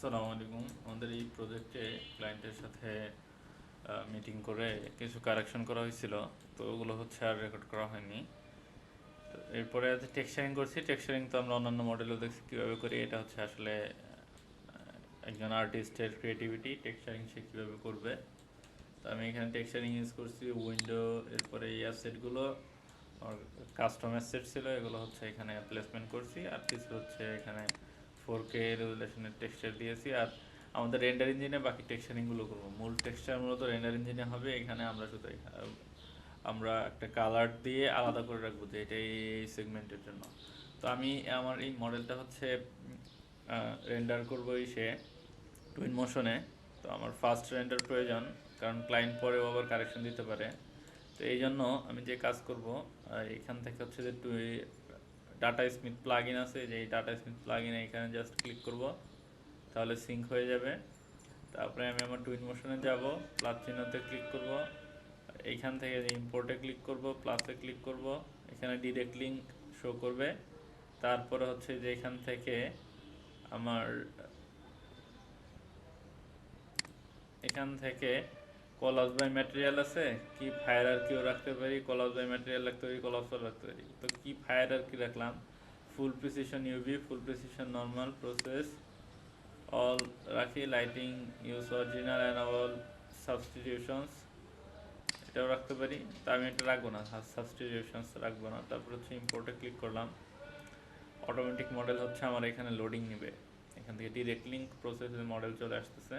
আসসালামু আলাইকুম। আমাদের এই প্রজেক্টে ক্লায়েন্টের সাথে মিটিং করে কিছু কারেকশন করা হয়েছিল, তো ওগুলো হচ্ছে আর রেকর্ড করা হয়নি। তো এরপরে টেক্সচারিং করছি। টেক্সচারিং তো আমরা অন্যান্য মডেলও দেখছি কীভাবে করি। এটা হচ্ছে আসলে একজন আর্টিস্টের ক্রিয়েটিভিটি, টেক্সচারিং সে কীভাবে করবে। তো আমি এখানে টেক্সচারিং ইউজ করছি উইন্ডো, এরপরে এই অ্যাসেটগুলো আর কাস্টম অ্যাসেট ছিল, এগুলো হচ্ছে এখানে প্লেসমেন্ট করছি। আর কিছু হচ্ছে এখানে 4K রেজুলেশনের টেক্সচার দিয়েছি। আর আমাদের রেন্ডার ইঞ্জিনে বাকি টেক্সচারিংগুলো করবো। মূল টেক্সচার মূলত রেন্ডার ইঞ্জিনে হবে। এখানে আমরা শুধু আমরা একটা কালার দিয়ে আলাদা করে রাখবো যে এটা এই সেগমেন্টের জন্য। তো আমি আমার এই মডেলটা হচ্ছে রেন্ডার করবো সে টুইন মোশনে। তো আমার ফার্স্ট রেন্ডার প্রয়োজন, কারণ ক্লায়েন্ট পরেও আবার কারেকশন দিতে পারে। তো এই জন্য আমি যে কাজ করব, এখান থেকে হচ্ছে যে ডাটা স্মিথ প্লাগ ইন আছে, যে এই ডাটা স্মিথ প্লাগ ইনে এখানে জাস্ট ক্লিক করব, তাহলে সিঙ্ক হয়ে যাবে। তারপরে আমি আমার টুইন মোশনে যাব, প্লাস চিহ্নতে ক্লিক করব, এইখান থেকে যে ইম্পোর্টে ক্লিক করব, প্লাসে ক্লিক করব, এখানে ডিরেক্ট লিঙ্ক শো করবে। তারপরে হচ্ছে যে এখান থেকে আমার এখান থেকে কলাস বাই ম্যাটেরিয়াল আছে, কি ফায়ার আর কিও রাখতে পারি, কলাস বাই ম্যাটেরিয়াল রাখতে পারি, কলাসও রাখতে পারি। তো কি ফায়ার আর কি রাখলাম, ফুল প্রিসিশন ইউভি, ফুল প্রিসিশন নর্মাল, প্রসেস অল রাখি, lighting use original and all substitutions এটাও রাখতে পারি। তা আমি এটা রাখবো না, সাবস্টিটিউশনস রাখবো না। তারপর হচ্ছে ইম্পোর্টে ক্লিক করলাম। অটোমেটিক মডেল হচ্ছে আমার এখানে লোডিং নেবে, এখান থেকে ডিরেক্ট লিঙ্ক প্রসেসের মডেল চলে আসতেছে।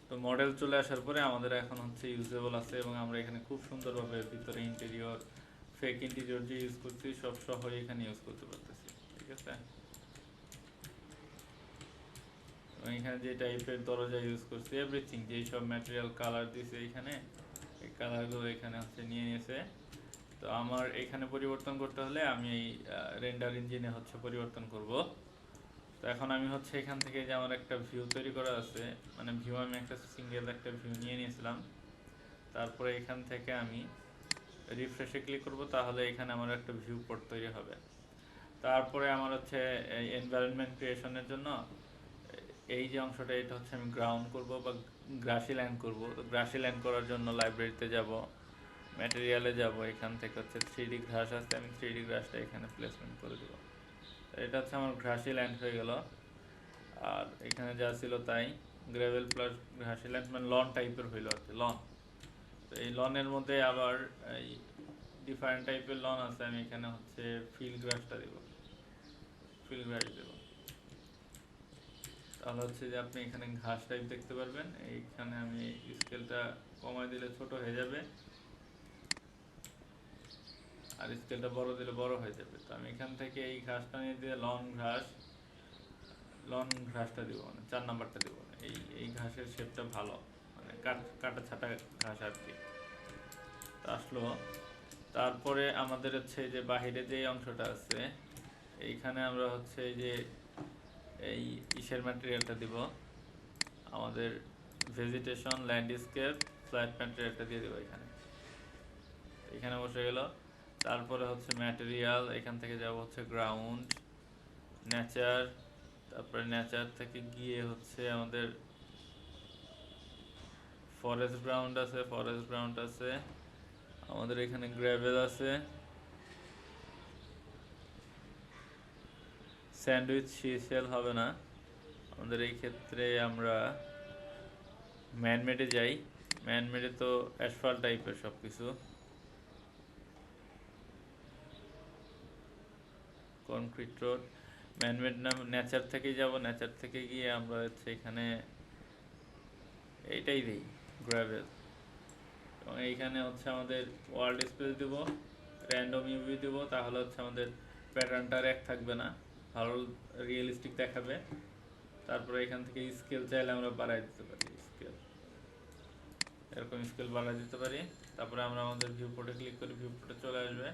তো মডেল চলে আসার পরে আমাদের এখন হচ্ছে ইউজেবল আছে, এবং আমরা এখানে খুব সুন্দরভাবে ভিতরে ইন্টেরিয়র, ফেক ইন্টেরিয়র যে ইউজ করছি সব সহ এখানে ইউজ করতে পারতেছি। ঠিক আছে, এবং এখানে যে টাইপের দরজা ইউজ করছি, এভরিথিং, যেই সব ম্যাটেরিয়াল কালার দিছে এখানে, এই কালারগুলো এখানে হচ্ছে নিয়ে নিয়েছে। তো আমার এখানে পরিবর্তন করতে হলে আমি এই রেন্ডার ইঞ্জিনে হচ্ছে পরিবর্তন করব। তো এখন আমি হচ্ছে এখান থেকে যে আমার একটা ভিউ তৈরি করা আছে, মানে ভিউ আমি একটা সিঙ্গেল একটা ভিউ নিয়ে নিয়েছিলাম। তারপরে এখান থেকে আমি রিফ্রেশে ক্লিক করব, তাহলে এখানে আমার একটা ভিউ পোর্ট তৈরি হবে। তারপরে আমার হচ্ছে এই এনভায়রনমেন্ট ক্রিয়েশনের জন্য এই যে অংশটা, এটা হচ্ছে আমি গ্রাউন্ড করব বা গ্রাসি ল্যান্ড করব। তো গ্রাসি ল্যান্ড করার জন্য লাইব্রেরিতে যাব, ম্যাটেরিয়ালে যাব, এখান থেকে হচ্ছে 3D ঘাস আছে, আমি 3D ঘাসটা এখানে প্লেসমেন্ট করে দেবো। এটা হচ্ছে আমার ঘাসি ল্যান্ড হয়ে গেল। আর এখানে যা ছিল তাই, গ্রেভেল প্লাস ঘাসি ল্যান্ড, মানে লন টাইপের হইলো আর কি, লন। তো এই লনের মধ্যে আবার এই ডিফারেন্ট টাইপের লন আছে, আমি এখানে হচ্ছে ফিল্ড গ্রাসটা দেব, ফিল্ড গ্রাস দেব। তাহলে হচ্ছে যে আপনি এখানে ঘাস টাইপ দেখতে পারবেন। এইখানে আমি স্কেলটা কমায় দিলে ছোট হয়ে যাবে, আর স্কেলটা বড় দিলে বড় হয়ে যাবে। তো আমি এখান থেকে এই ঘাসটা নিয়ে দিয়ে লন ঘাসটা দিব, মানে 4 নাম্বারটা দিব। এই ঘাসের শেপটা ভালো, মানে কাটা ছাটা ঘাস আর কি। তা আসলো। তারপরে আমাদের হচ্ছে যে বাহিরে যে অংশটা আছে, এইখানে আমরা হচ্ছে এই যে এই ইসের ম্যাটেরিয়ালটা দিব, আমাদের ভেজিটেশন, ল্যান্ডস্কেপ, ফ্ল্যাট ম্যাটেরিয়ালটা দিয়ে দেবো এখানে। এখানে বসে গেল। তারপরে হচ্ছে ম্যাটেরিয়াল, এখান থেকে যাব হচ্ছে গ্রাউন্ড, নেচার, তারপরে নেচার থেকে গিয়ে হচ্ছে আমাদের ফরেস্ট গ্রাউন্ড আছে, ফরেস্ট গ্রাউন্ড আছে, আমাদের এখানে গ্র্যাভেল আছে, স্যান্ডউইচ সিএসএল হবে না আমাদের এই ক্ষেত্রে। আমরা ম্যানমেডে যাই, ম্যানমেডে তো অ্যাসফাল্ট টাইপের সব কিছু, কনক্রিট রোড। ম্যানমেড নাম, নেচার থেকেই যাব, নেচার থেকে গিয়ে আমরা হচ্ছে এখানে এইটাই দিই, গ্র্যাভেল। এবং এইখানে হচ্ছে আমাদের ওয়ার্ল্ড স্পেস দেবো, র্যান্ডম ইউভি দেবো, তাহলে হচ্ছে আমাদের প্যাটার্নটা এক থাকবে না, ভালো রিয়েলিস্টিক দেখাবে। তারপরে এখান থেকে স্কেল চাইলে আমরা বাড়াই দিতে পারি, স্কেল এরকম স্কেল বাড়াই দিতে পারি। তারপরে আমরা আমাদের ভিউ পোর্টে ক্লিক করি, ভিউ পোর্টে চলে আসবে।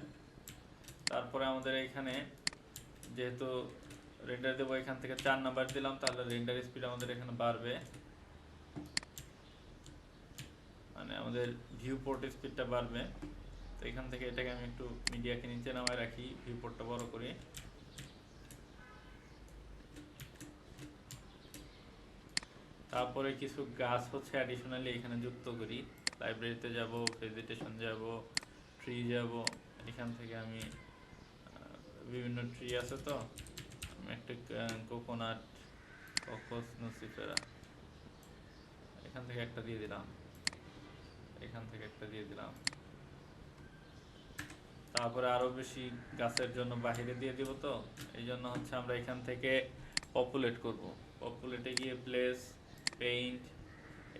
তারপরে আমাদের এখানে যেহেতু রেন্ডার দেবো, এখান থেকে 4 নাম্বার দিলাম, তাহলে রেন্ডার স্পিড আমাদের এখানে বাড়বে। মানে আমাদের ভিউ পোর্ট স্পিডটা বাড়বে। তো এখান থেকে এটাকে আমি একটু মিডিয়াকে নিচে নামায় রাখি, ভিউ পোর্টটা বড় করি। তারপরে কিছু গাছ হচ্ছে অ্যাডিশনালি এখানে যুক্ত করি। লাইব্রেরিতে যাব, ভেজিটেশন যাব, ট্রি যাব। এখান থেকে আমি বিভিন্ন ট্রি আছে, তো আমি একটা কোকোনাট, ককস নসিফেরা, এখান থেকে একটা দিয়ে দিলাম, এখান থেকে একটা দিয়ে দিলাম। তারপরে আরো বেশি গাছের জন্য বাহিরে দিয়ে দিব, তো এই জন্য হচ্ছে আমরা এখান থেকে পপুলেট করব। পপুলেটে গিয়ে প্লেস, পেইন্ট,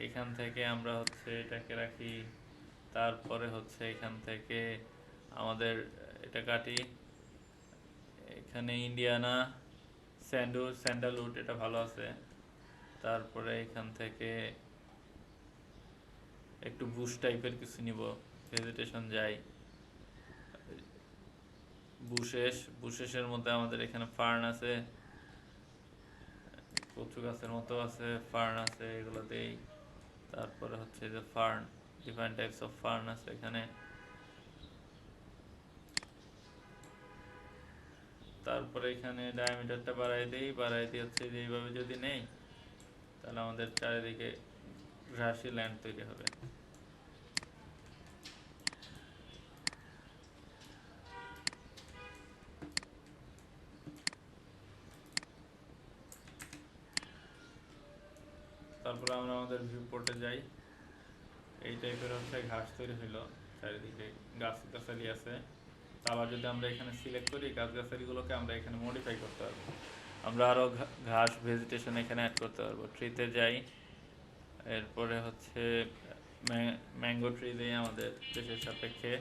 এখান থেকে আমরা হচ্ছে এটাকে রাখি। তারপরে হচ্ছে এখান থেকে আমাদের এটা কাটি, এখানে ইন্ডিয়ানা স্যান্ডালউড, এটা ভালো আছে। তারপরে এখান থেকে একটু বুশ টাইপের কিছু নিব, ভেজিটেশন যাই। বুশেসের মধ্যে আমাদের এখানে ফার্ন আছে, কচু গাছের মতো আছে, ফার্ন আছে, এগুলো দেই। তারপরে হচ্ছে যে fern, different types of fern আছে এখানে। তারপরে এখানে ডায়ামিটারটা বাড়াই দিই, বাড়াই দিয়ে হচ্ছে যে এইভাবে যদি নেই, তাহলে আমাদের চারিদিকে ঘাসি ল্যান্ড তৈরি হবে। তারপরে আমরা আমাদের ভিউ পোর্টে যাই। এই টাইপের হচ্ছে ঘাস তৈরি হইলো, চারিদিকে গাছ গাছালি আছে। আবার যদি আমরা এখানে সিলেক্ট করি, গাছ গাছালিগুলোকে আমরা এখানে মডিফাই করতে পারবো। আমরা আরো ঘাস ভেজিটেশন এখানে অ্যাড করতে পারবো। ট্রিতে যাই, এরপরে হচ্ছে ম্যাঙ্গো ট্রি দিই আমাদের দেশের সাপেক্ষে।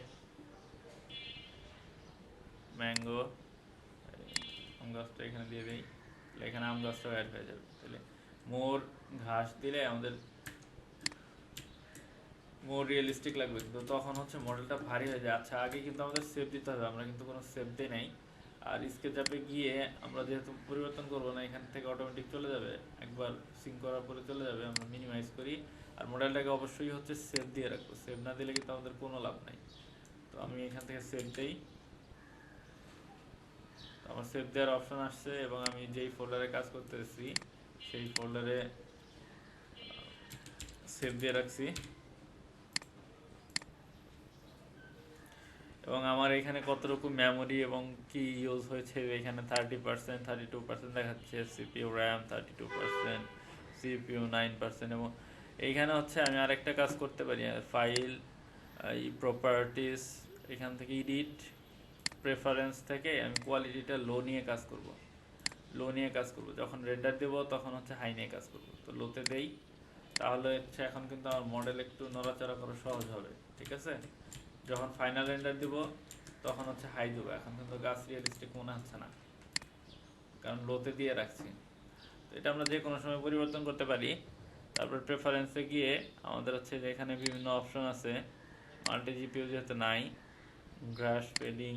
ম্যাঙ্গো, আম গাছটা এখানে দিয়ে দিই, এখানে আম গাছটাও অ্যাড হয়ে যাবে। তাহলে মোর ঘাস দিলে আমাদের মোর রিয়েলিস্টিক লাগবে, কিন্তু তখন হচ্ছে মডেলটা ভারী হয়ে যায়। আচ্ছা, আগে কিন্তু আমাদের সেভ দিতে হবে, আমরা কিন্তু কোনো সেভ দিই নাই। আর স্কেচআপে গিয়ে আমরা যেহেতু পরিবর্তন করবো না, এখান থেকে অটোমেটিক চলে যাবে, একবার সিঙ্ক করার পরে চলে যাবে। আমরা মিনিমাইজ করি, আর মডেলটাকে অবশ্যই হচ্ছে সেভ দিয়ে রাখবো, সেভ না দিলে কিন্তু আমাদের কোনো লাভ নাই। তো আমি এখান থেকে সেভ দিই, আমার সেভ দেওয়ার অপশন আসছে, এবং আমি যেই ফোল্ডারে কাজ করতেছি সেই ফোল্ডারে সেভ দিয়ে রাখছি। এবং আমার এখানে কতটুকু মেমোরি এবং কি ইউজ হয়েছে, এখানে 30%, 32% দেখাচ্ছে। CPU RAM 32%, CPU 9%। এবং এইখানে হচ্ছে আমি আরেকটা কাজ করতে পারি, ফাইল, এই প্রপার্টিস, এখান থেকে এডিট, প্রেফারেন্স থেকে আমি কোয়ালিটিটা লো নিয়ে কাজ করব। লো নিয়ে কাজ করব, যখন রেন্ডার দেব তখন হচ্ছে হাই নিয়ে কাজ করব। তো লোতে দেই, তাহলে হচ্ছে এখন কিন্তু আমার মডেল একটু নড়াচড়া করা সহজ হবে, ঠিক আছে। যখন ফাইনাল রেন্ডার দিব তখন হচ্ছে হাই দেবো। এখন কিন্তু গাছ রিয়েলিস্টিক মনে হচ্ছে না, কারণ লোতে দিয়ে রাখছি। তো এটা আমরা যে কোনো সময় পরিবর্তন করতে পারি। তারপর প্রেফারেন্সে গিয়ে আমাদের হচ্ছে যে এখানে বিভিন্ন অপশন আছে, মাল্টি জিপিইউ যেহেতু নাই, গ্রাস ফেডিং,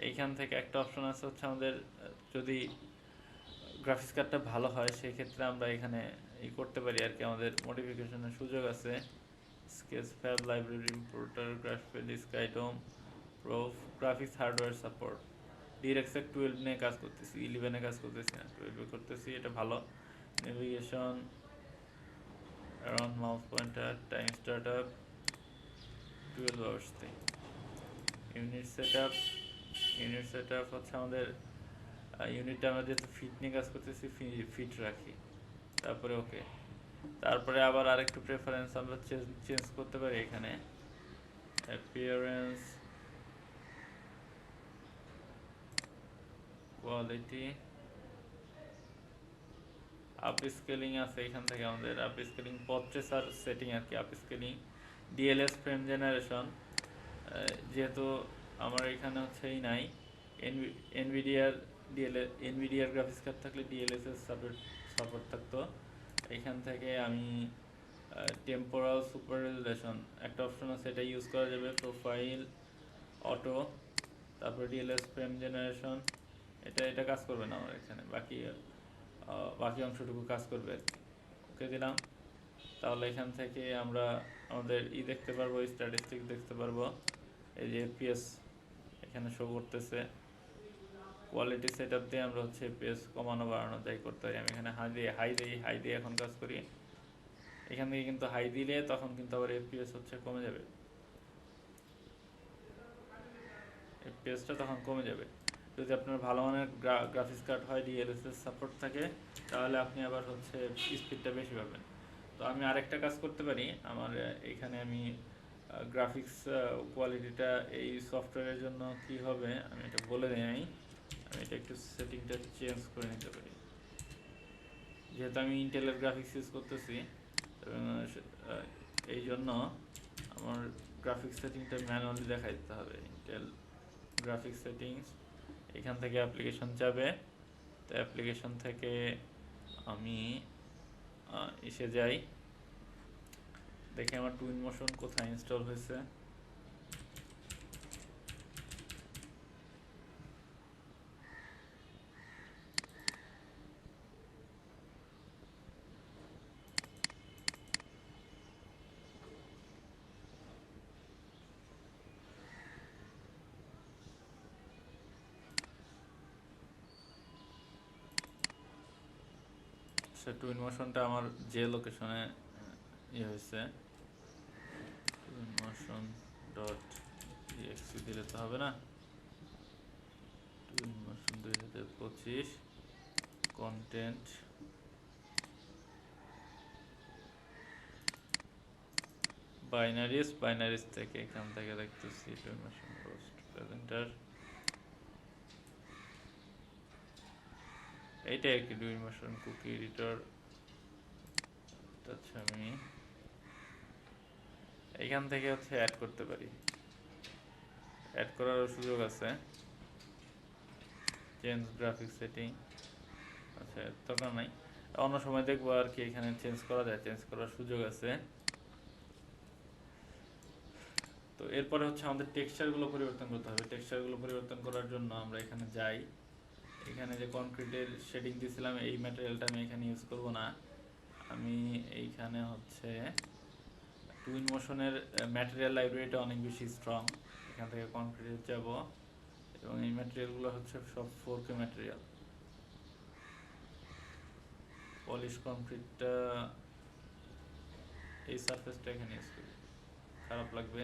এইখান থেকে একটা অপশন আছে হচ্ছে আমাদের যদি গ্রাফিক্স কার্ডটা ভালো হয় সেই ক্ষেত্রে আমরা এখানে করতে পারি আর কি, আমাদের মডিফিকেশনের সুযোগ আছে। Sketchfab library importer, graphics skydome pro, graphics hardware support. ডিরেক্টসের 12 নিয়ে কাজ করতেছি, 11-এ কাজ করতেছি না, 12-এ করতেছি, এটা ভালো। Navigation, around mouse pointer, time start up 12 আওয়ার্সতে। ইউনিট সেট আপ হচ্ছে আমাদের ইউনিটটা আমরা যেহেতু ফিট নিয়ে কাজ করতেছি, ফিট রাখি। তারপরে ওকে, তারপরে আবার আরেকটু প্রেফারেন্স আমরা চেঞ্জ করতে পারি এখানে। অ্যাপিয়ারেন্স, কোয়ালিটি, আপ স্কেলিং আছে, এখান থেকে আমাদের আপ স্কেলিং, পট্রেসার সেটিং আর কি, up scaling, DLS frame generation, যেহেতু আমার এখানে হচ্ছে এই নাই, এনভিডিআর গ্রাফিক্স কার্ড থাকলে ডিএলএস এর সাপোর্ট থাকতো। এখান থেকে আমি টেম্পোরাল সুপার রেজুলেশন একটা অপশন আছে, এটা ইউজ করা যাবে। প্রোফাইল, অটো, তারপর ডিএলএস ফ্রেম জেনারেশন, এটা কাজ করবে না আমার এখানে, বাকি অংশটুকু কাজ করবে আর কি। ওকে দিলাম। তাহলে এখান থেকে আমরা আমাদের দেখতে পারবো, স্ট্যাটিস্টিক দেখতে পারবো। এই যে এফপিএস এখানে শো করতেছে। কোয়ালিটি সেট আপ দিয়ে আমরা হচ্ছে এফপিএস কমানো বাড়ানো যাই করতে পারি। আমি এখানে হাই দিয়ে এখন কাজ করি। এখান থেকে কিন্তু হাই দিলে তখন কিন্তু আবার এফপিএস হচ্ছে কমে যাবে, এফপিএসটা তখন কমে যাবে। যদি আপনার ভালো মানের গ্রাফিক্স কার্ড হয়, ডিএলএসএস সাপোর্ট থাকে, তাহলে আপনি আবার হচ্ছে স্পিডটা বেশি পাবেন। তো আমি আরেকটা কাজ করতে পারি, আমার এখানে আমি গ্রাফিক্স কোয়ালিটিটা এই সফটওয়্যারের জন্য কি হবে আমি এটা বলে দিই। আমি এটা একটু সেটিংটা চেঞ্জ করে নিতে পারি। যেহেতু আমি ইন্টেলের গ্রাফিক্স ইউজ করতেছি, এই জন্য আমার গ্রাফিক্স সেটিংটা ম্যানুয়ালি দেখাই দিতে হবে। ইন্টেল গ্রাফিক্স সেটিংস, এখান থেকে অ্যাপ্লিকেশন যাবে। তো অ্যাপ্লিকেশন থেকে আমি এসে যাই, দেখি আমার টুইন মোশন কোথায় ইনস্টল হয়েছে। সে টুইন মোশনটা আমার যে লোকেশনে হয়েছে, টুইন মোশন ডট exe দিলে তো হবে না। টুইন মোশন 2025 কন্টেন্ট, বাইনারিজ থেকে এখান থেকে দেখতেছি টুইন মোশন পোস্ট প্রেজেন্টার, এইটাই আর কি টুইন মোশন কুকি এডিটর। আচ্ছা, আমি এখান থেকে হচ্ছে অ্যাড করতে পারি, অ্যাড করারও সুযোগ আছে। চেঞ্জ গ্রাফিক্স সেটিং, আচ্ছা দরকার নাই, অন্য সময় দেখবো আর কি। এখানে চেঞ্জ করা যায়, চেঞ্জ করার সুযোগ আছে। তো এরপরে হচ্ছে আমাদের টেক্সচারগুলো পরিবর্তন করতে হবে। টেক্সচারগুলো পরিবর্তন করার জন্য আমরা এখানে যাই, এখানে যে কনক্রিটের শেডিং দিয়েছিলাম এই ম্যাটেরিয়ালটা আমি এখানে ইউজ করব না। আমি এইখানে হচ্ছে টুইন মোশনের ম্যাটেরিয়াল লাইব্রেরিটা অনেক বেশি স্ট্রং, এখান থেকে কনক্রিটে যাব এবং এই ম্যাটেরিয়ালগুলো হচ্ছে সব 4K ম্যাটেরিয়াল। পলিশ কনক্রিটটা এই সারফেসটা এখানে ইউজ করি, খারাপ লাগবে।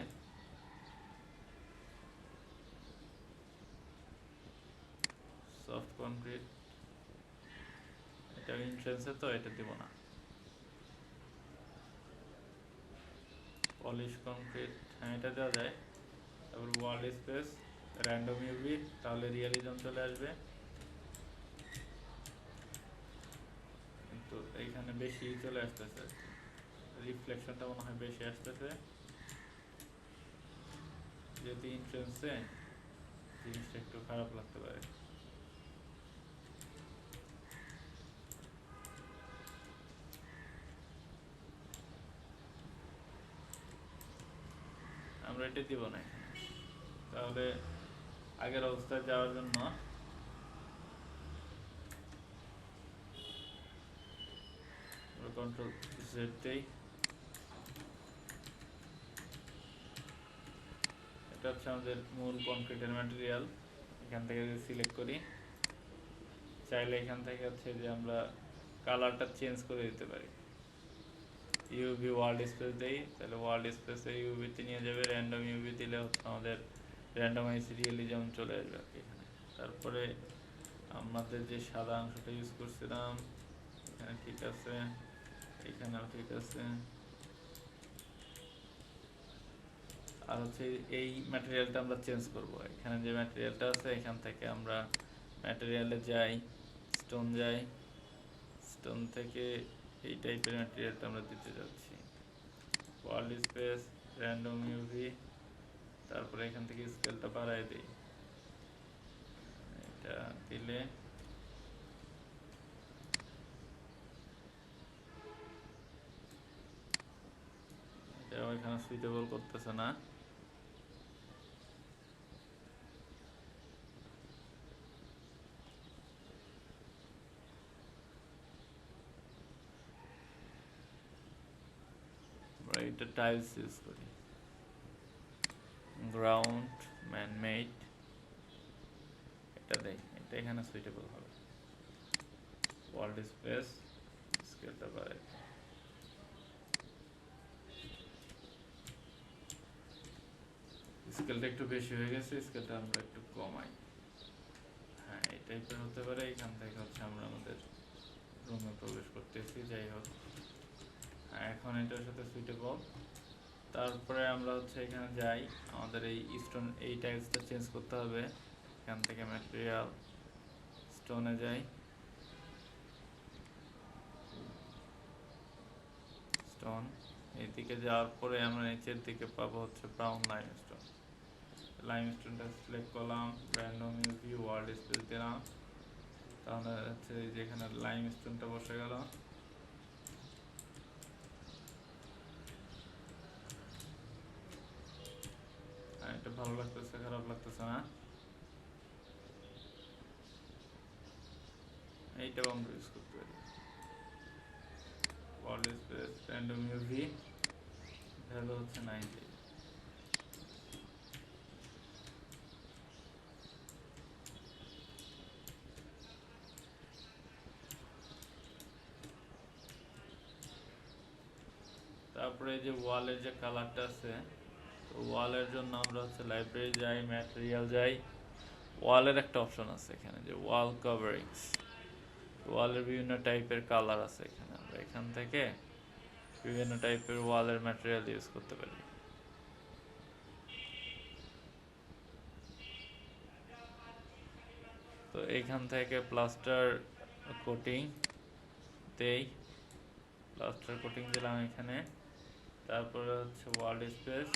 সফট কনক্রিট, এটা ইন্ট্রেন্সে তো এটা দিব না। পলিশ কনক্রিট, হ্যাঁ এটা দেওয়া যায়। তারপর ওয়ার্ল্ড স্পেস, র্যান্ডম ইউভি, তাহলে রিয়ালিজম চলে আসবে। কিন্তু এইখানে বেশি চলে আসতেছে, রিফ্লেকশনটা মনে হয় বেশি আসতেছে, যেহেতু ইন্ট্রেন্সে জিনিসটা একটু খারাপ লাগতে পারে। আমরা এটা দিব না এখানে, তাহলে আগের অবস্থায় যাওয়ার জন্য কন্ট্রোল জেড দেই। এটা হচ্ছে আমাদের মূল কনক্রিটের ম্যাটেরিয়াল। এখান থেকে যদি সিলেক্ট করি, চাইলে এখান থেকে হচ্ছে যে আমরা কালারটা চেঞ্জ করে দিতে পারি। ইউভি ওয়ার্ল্ড স্পেস দেই, তাহলে ওয়ার্ল্ড স্পেসে ইউভিতে নিয়ে যাবে। র্যান্ডম ইউভি দিলে হচ্ছে আমাদের র্যান্ডমাইজ রিয়েলিজম চলে আসবে এখানে। তারপরে আমাদের যে সাদা অংশটা ইউজ করছিলাম এখানে ঠিক আছে, এখানেও ঠিক আছে। আর হচ্ছে এই ম্যাটেরিয়ালটা আমরা চেঞ্জ করব। এখানে যে ম্যাটেরিয়ালটা আছে এখান থেকে আমরা ম্যাটেরিয়ালে যাই, স্টোন যাই, স্টোন থেকে এই টাইপের ম্যাটেরিয়ালটা আমরা দিতে যাচ্ছি। ওয়ার্ল্ড স্পেস, র্যান্ডম ইউভি, তারপরে এখান থেকে স্কেলটা বাড়াই দিই। এটা দিলে এটা এখানে সুইটেবল করতেছে না। আমরা এটা টাইলস ইউজ করি, গ্রাউন্ড ম্যানমেড এটা দেই, এটা এখানে সুইটেবল হবে। ওয়ার্ল্ড স্পেস স্কেলটা বাড়াই, স্কেলটা একটু বেশি হয়ে গেছে, স্কেলটা আমরা একটু কমাই। হ্যাঁ এই টাইপের হতে পারে। এখান থেকে হচ্ছে আমরা আমাদের রুমে প্রবেশ করতেছি। যাই হোক, হ্যাঁ এখন এটার সাথে সুইটেবল। তারপরে আমরা হচ্ছে এখানে যাই, আমাদের এই স্টোন এই টাইলসটা চেঞ্জ করতে হবে। এখান থেকে ম্যাটেরিয়াল স্টোনে যাই, স্টোন এইদিকে যাওয়ার পরে আমরা নিচের দিকে পাবো হচ্ছে ব্রাউন লাইমস্টোন। লাইমস্টোনটা সিলেক্ট করলাম, র্যান্ডম ভিউ ওয়ার্ল্ড স্পেস দিলাম, তাহলে হচ্ছে যেখানে লাইমস্টোনটা বসে গেল। এটা ভালো লাগতেছে, খারাপ লাগতেছে না। এইটাও আমরা ইউজ করতে পারি, world space random UV, value হচ্ছে 90। তারপরে যে ওয়ালের যে কালারটা আছে, তো ওয়ালের জন্য আমরা হচ্ছে লাইব্রেরি যাই, ম্যাটেরিয়াল যাই, ওয়ালের একটা অপশন আছে এখানে যে ওয়াল কভারিংস। ওয়ালের বিভিন্ন টাইপের কালার আছে এখানে, আমরা এখান থেকে বিভিন্ন টাইপের ওয়ালের ম্যাটেরিয়াল ইউজ করতে পারি। তো এখান থেকে প্লাস্টার কোটিং দেই, প্লাস্টার কোটিং দিলাম এখানে। তারপরে হচ্ছে ওয়ার্ল্ড স্পেস,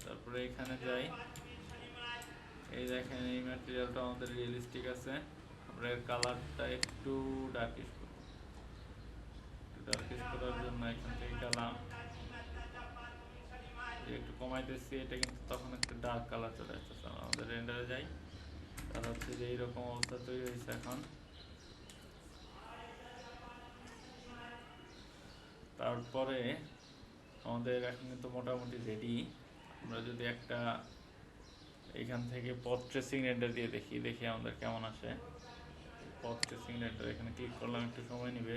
তারপরে এখানে যাই, এই দেখেন এই ম্যাটেরিয়ালটা আমাদের রিয়েলিস্টিক আছে। আমরা এর কালারটা একটু ডার্কিশ করব, ডার্কিশ করার জন্য এখান থেকে গেলাম, একটু কমাইতেছি, এটা কিন্তু তখন একটা ডার্ক কালার চলে আসতেছে। আমাদের রেন্ডারে যাই, তাহলে হচ্ছে যে এইরকম অবস্থা তৈরি হয়েছে এখন। তারপরে আমাদের এখন কিন্তু মোটামুটি রেডি। আমরা যদি একটা এখান থেকে পথ ট্রেসিং রেন্ডার দিয়ে দেখি আমাদের কেমন আসে। পথ ট্রেসিং রেন্ডার এখানে ক্লিক করলাম, একটু সময় নেবে।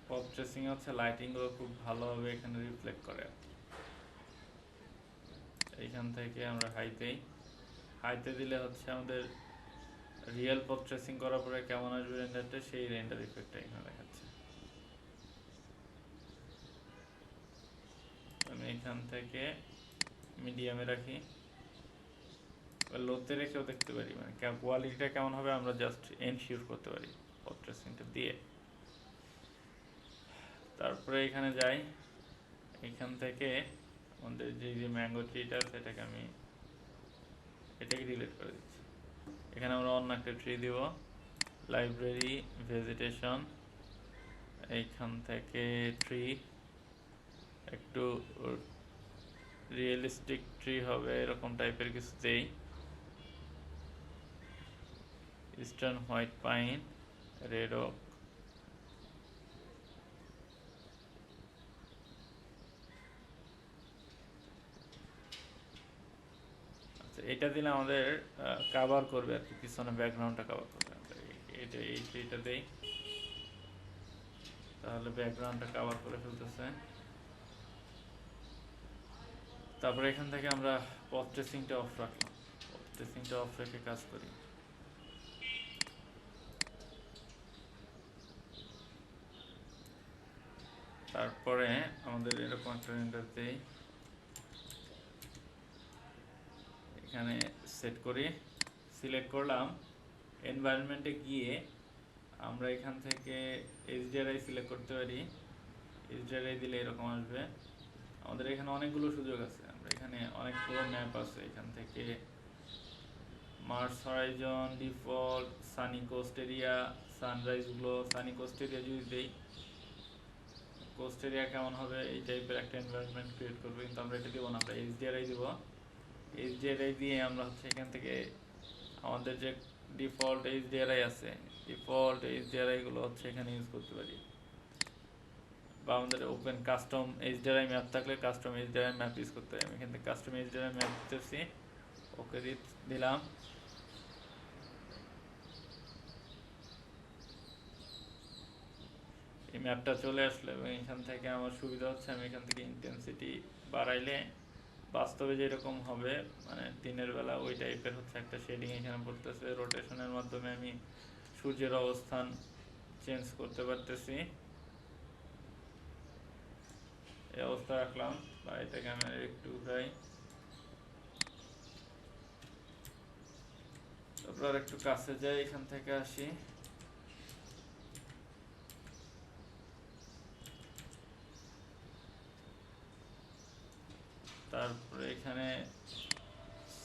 পথ ট্রেসিং হচ্ছে লাইটিংগুলো খুব ভালোভাবে এখানে রিফ্লেক্ট করে। এইখান থেকে আমরা হাইতে দিলে হচ্ছে আমাদের রিয়েল পথ ট্রেসিং করার পরে কেমন আসবে রেন্ডারটা, সেই রেন্ডার ইফেক্টটা এখানে দেখাচ্ছে। আমি এখান থেকে মিডিয়ামে রাখি, লোতে রেখেও দেখতে পারি, মানে কোয়ালিটিটা কেমন হবে আমরা জাস্ট এনশিওর করতে পারি পথ ট্রেসিংটা দিয়ে। তারপরে এখানে যাই, এখান থেকে আমাদের যে ম্যাঙ্গো ট্রিটা আছে এটাকে ডিলিট করে দিচ্ছি। এখানে আমরা অন্য একটা ট্রি দিব, লাইব্রেরি ভেজিটেশন, এইখান থেকে ট্রি একটু রিয়েলিস্টিক ট্রি হবে এরকম টাইপের কিছু দেই। Eastern white pine, red okay, আচ্ছা এটা দিলে আমাদের কাভার করবে আর কি, পিছনে ব্যাকগ্রাউন্ডটা কাভার করবে। এই ট্রিটা দেই, তাহলে ব্যাকগ্রাউন্ডটা কাভার করে ফেলতেছে। তারপরে এখান থেকে আমরা পথ ট্রেসিংটা অফ রাখলাম, পথ ট্রেসিংটা অফ রেখে কাজ করি। তারপরে আমাদের এরকম একটা রেন্ডার দেই, এখানে সেট করি, সিলেক্ট করলাম। এনভায়রনমেন্টে গিয়ে আমরা এখান থেকে HDRI সিলেক্ট করতে পারি। HDRI দিলে এরকম আসবে। আমাদের এখানে অনেকগুলো সুযোগ আছে, আমরা এখানে অনেকগুলো ম্যাপ আছে। এখান থেকে Mars horizon, default, sunny coast area, sunrise glow, sunny coast area যদি দেই, কোস্ট এরিয়া কেমন হবে এই টাইপের একটা এনভায়রনমেন্ট ক্রিয়েট করবে, কিন্তু আমরা এটা দিব না, আমরা HDRI দিব। HDRI দিয়ে আমরা হচ্ছে এখান থেকে আমাদের যে ডিফল্ট এইচডিআরআই আছে, ডিফল্ট এইচডিআরআই গুলো হচ্ছে এখানে ইউজ করতে পারি, বা আমাদের ওপেন কাস্টম এইচডিআরআই ম্যাপ থাকলে কাস্টম এইচডিআরআই ম্যাপ ইউজ করতে পারি। আমি এখান থেকে কাস্টম এইচডিআরআই ম্যাপ দিতেছি, ওকে দিলাম। এই ম্যাপটা চলে আসলো এবং এখান থেকে আমার সুবিধা হচ্ছে আমি এখান থেকে ইন্টেন্সিটি বাড়াইলে বাস্তবে যেরকম হবে, মানে দিনের বেলা ওই টাইপের হচ্ছে একটা শেডিং এখানে পড়তেছে। রোটেশনের মাধ্যমে আমি সূর্যের অবস্থান চেঞ্জ করতে পারতেছি। এই অবস্থা রাখলাম, বা এটাকে আমি একটু ঘুরাই, তারপর একটু কাছে যাই, এখান থেকে আসি। তারপরে এখানে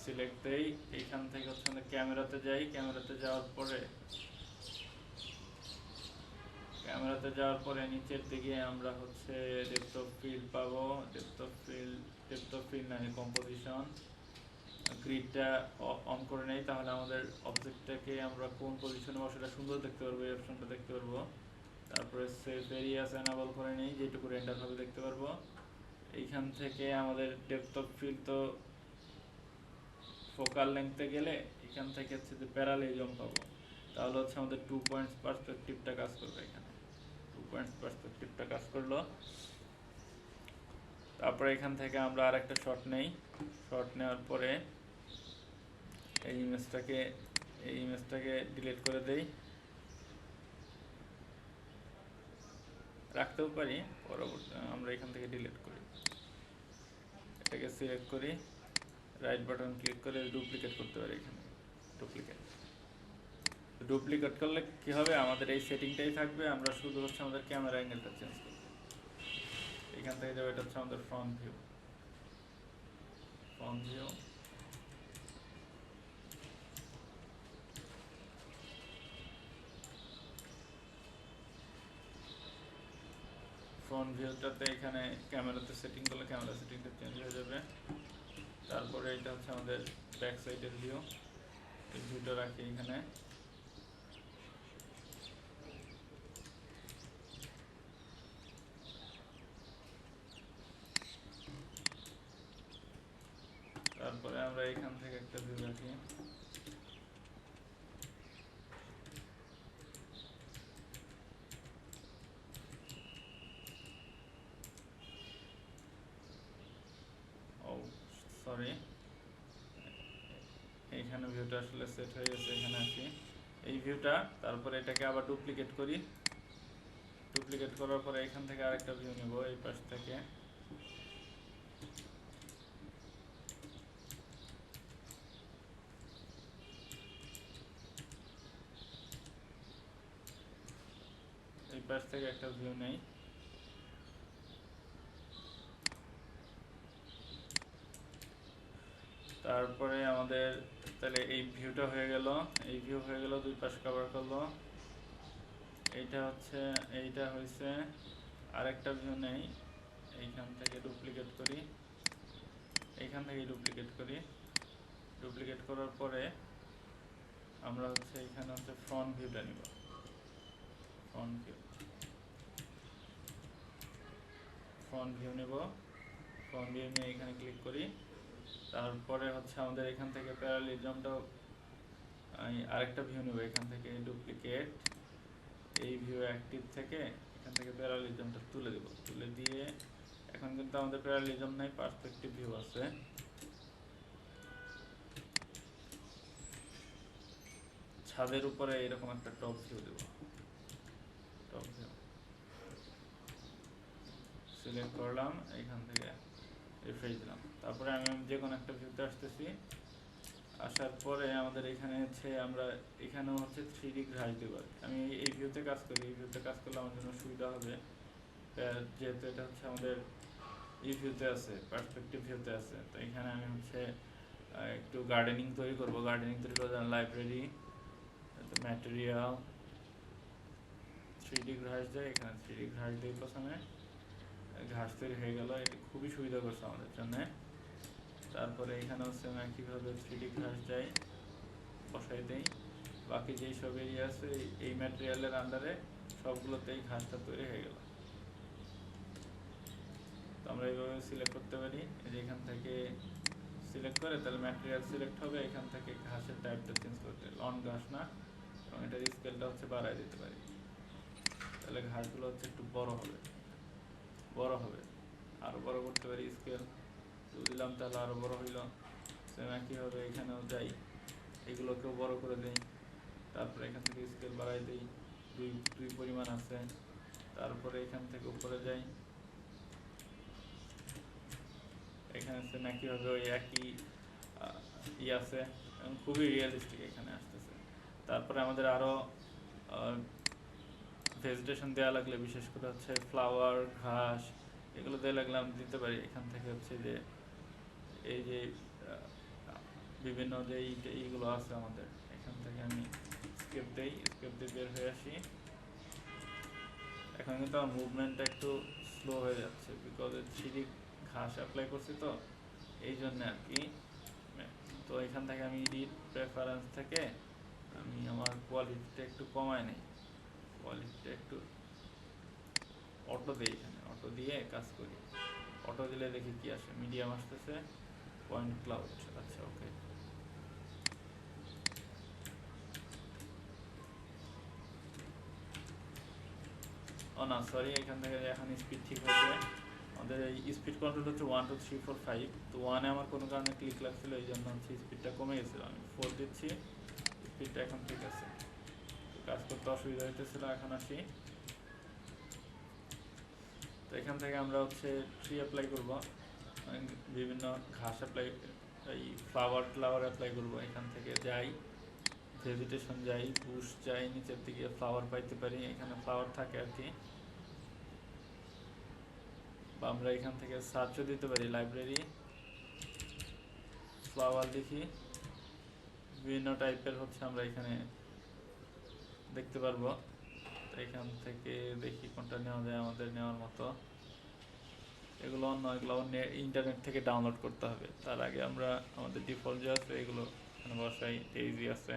সিলেক্ট দেই, এইখান থেকে হচ্ছে আমরা ক্যামেরাতে যাই। ক্যামেরাতে যাওয়ার পরে নিচের দিকে আমরা হচ্ছে ডেপথ অফ ফিল্ড পাবো। ডেপথ অফ ফিল্ড মানে কম্পোজিশন, গ্রিডটা অন করে নেই, তাহলে আমাদের অবজেক্টটাকে আমরা কোন পজিশনে বসালে সুন্দর দেখতে পারবো, এই অপশনটা দেখতে পারবো। তারপরে সেভ এরিয়াস এনাবল করে নেই, যেটুকু রেন্ডার হবে দেখতে পারবো। এইখান থেকে আমাদের ডেপথ অফ ফিল্ড তো ফোকাল লেন্থে গেলে এখান থেকে হচ্ছে যে প্যারালেলিজম পাবো, তাহলে হচ্ছে আমাদের 2 পয়েন্টস পার্সপেক্টিভটা কাজ করবে। এখানে 2 পয়েন্টস পার্সপেক্টিভটা কাজ করলো। তারপরে এখান থেকে আমরা আর একটা শট নেই। শট নেওয়ার পরে এই ইমেজটাকে ডিলিট করে দেই, রাখতেও পারি পরবর্তী, আমরা এখান থেকে ডিলিট করি। এটাকে সিলেক্ট করি, রাইট বাটন ক্লিক করে ডুপ্লিকেট করতে পারি। এখানে ডুপ্লিকেট করলে কি হবে, আমাদের এই সেটিংটাই থাকবে, আমরা শুধু হচ্ছে আমাদের ক্যামেরা অ্যাঙ্গেলটা চেঞ্জ করব। এখান থেকে যাবে, এটা হচ্ছে আমাদের ফ্রন্ট ভিউ। ফ্রন্ট ভিউটাতে এখানে ক্যামেরাতে সেটিং করলে ক্যামেরা সেটিংটা চেঞ্জ হয়ে যাবে। তারপরে এটা হচ্ছে আমাদের ব্যাক সাইডের ভিউ, এই ভিউটা রাখি এখানে। তারপরে আমরা এখান থেকে একটা ভিউ রাখি। সরি, এইখানে ভিউটা আসলে সেট হয়ে গেছে, এখানে আসি এই ভিউটা। তারপরে এটাকে আবার ডুপ্লিকেট করি। ডুপ্লিকেট করার পরে এখান থেকে আরেকটা ভিউ নেব, এই পাশ থেকে। এই পাশ থেকে একটা ভিউ নেই। তারপরে আমাদের তাহলে এই ভিউটা হয়ে গেল, এই ভিউ হয়ে গেল, দুই পাশ কভার করলো। এইটা হয়েছে। আরেকটা ভিউ নেই, এইখান থেকে ডুপ্লিকেট করি, এইখান থেকে ডুপ্লিকেট করার পরে আমরা হচ্ছে এখানে হচ্ছে ফ্রন্ট ভিউটা নিব। ফ্রন্ট ভিউ নেব। ফ্রন্ট ভিউ নিয়ে এখানে ক্লিক করি। তারপরে হচ্ছে আমাদের এখান থেকে প্যারালেলিজমটা আরেকটা ভিউ নেব, এখান থেকে ডুপ্লিকেট, এই ভিউ অ্যাক্টিভ থেকে এখান থেকে প্যারালেলিজমটা তুলে দেব। তুলে দিয়ে এখন কিন্তু আমাদের প্যারালেলিজম নাই, পার্সপেক্টিভ ভিউ আছে। ছাদের উপরে এরকম একটা টপ ভিউ দেব। টপ ভিউ সিলেক্ট করলাম, এখান থেকে রিফ্রেশ দিলাম। তারপরে আমি যে কোনো একটা ভিউতে আসতেছি। আসার পরে আমাদের এখানে হচ্ছে আমরা এখানেও হচ্ছে 3D ঘাস দেব। আমি এই ভিউতে কাজ করি, এই ভিউতে কাজ করলে আমার জন্য সুবিধা হবে, যেহেতু এটা হচ্ছে আমাদের এই ভিউতে আছে, পার্সপেক্টিভ ভিউতে আছে। তো এখানে আমি হচ্ছে একটু গার্ডেনিং তৈরি করব। গার্ডেনিং তৈরি করে লাইব্রেরি, ম্যাটেরিয়াল, 3D ঘাস দেয়। এখানে 3D ঘাস দিয়ে প্রথমে ঘাস তৈরি হয়ে গেল, এটা খুবই সুবিধা করছে আমাদের জন্য। তারপরে এখানে হচ্ছে আমি কীভাবে 3D ঘাস যাই বসাই দেই। বাকি যেই সব এরিয়া আছে এই ম্যাটেরিয়ালের আন্ডারে সবগুলোতেই ঘাসটা তৈরি হয়ে গেল। তো আমরা এইভাবে সিলেক্ট করতে পারি, যে এখান থেকে সিলেক্ট করে তাহলে ম্যাটেরিয়াল সিলেক্ট হবে, এখান থেকে ঘাসের টাইপটা চেঞ্জ করতে, লন ঘাস না, এবং এটার স্কেলটা হচ্ছে বাড়ায় দিতে পারি, তাহলে ঘাসগুলো হচ্ছে একটু বড় হবে, আরো বড় করতে পারি, স্কেল দিলাম তাহলে আরো বড় হইল। সেম একইভাবে এখানেও যাই, এগুলোকেও বড় করে দিই, তারপরে এখান থেকে স্কেল বাড়াই দিই, দুই পরিমাণ আছে, তারপরে এখান থেকে উপরে যাই, এখানে সেম একইভাবে ওই একই আছে, খুবই রিয়েলিস্টিক এখানে আসতেছে। তারপরে আমাদের আরো ভেজিটেশন দেওয়া লাগলে, বিশেষ করে হচ্ছে ফ্লাওয়ার, ঘাস, এগুলো দিয়ে লাগলে আমি দিতে পারি। এখান থেকে হচ্ছে যে এই যে বিভিন্ন যে এইগুলো আছে আমাদের, এখান থেকে আমি স্কেপ দিয়ে বের হয়ে আসি। এখন কিন্তু আমার মুভমেন্টটা একটু স্লো হয়ে যাচ্ছে, বিকজ সিঁড়ি ঘাস অ্যাপ্লাই করছি তো এই জন্য আর কি। তো এখান থেকে আমি এডিট প্রেফারেন্স থেকে আমি আমার কোয়ালিটিটা একটু কমায় নিই, কোয়ালিটিটা একটু অটো দিই, এখানে অটো দিয়ে কাজ করি। অটো দিলে দেখি কি আসে, মিডিয়াম আসতেছে, পয়েন্ট ক্লাউড, আচ্ছা ওকে। ও না সরি, এখান থেকে এখন স্পিড ঠিক হয়েছে। আমাদের এই স্পিড কন্ট্রোল হচ্ছে 1 2 3 4 5, তো 1-এ আমার কোনো কারণে ক্লিক লাগছিল, এই জন্য হচ্ছে স্পিডটা কমে গেছিলো, আমি 4 দিচ্ছি, স্পিডটা এখন ঠিক আছে। কাজ করতে অসুবিধা হইতেছিল, এখন আসি। তো এখান থেকে আমরা হচ্ছে ট্রি অ্যাপ্লাই করবো, বিভিন্ন ঘাস অ্যাপ্লাই, এই ফ্লাওয়ার অ্যাপ্লাই করবো। এখান থেকে যাই, ভেজিটেশন যাই, বুশ যাই, নিচের দিকে ফ্লাওয়ার পাইতে পারি, এখানে ফ্লাওয়ার থাকে আর কি। বা আমরা এখান থেকে সার্চও দিতে পারি, লাইব্রেরি ফ্লাওয়ার দেখি, বিভিন্ন টাইপের হচ্ছে আমরা এখানে দেখতে পারবো। তো এখান থেকে দেখি কোনটা নেওয়া যায় আমাদের নেওয়ার মতো। এগুলো ইন্টারনেট থেকে ডাউনলোড করতে হবে, তার আগে আমরা আমাদের ডিফল্ট যে আছে এগুলো এখানে বসাই। ডেইজি আছে,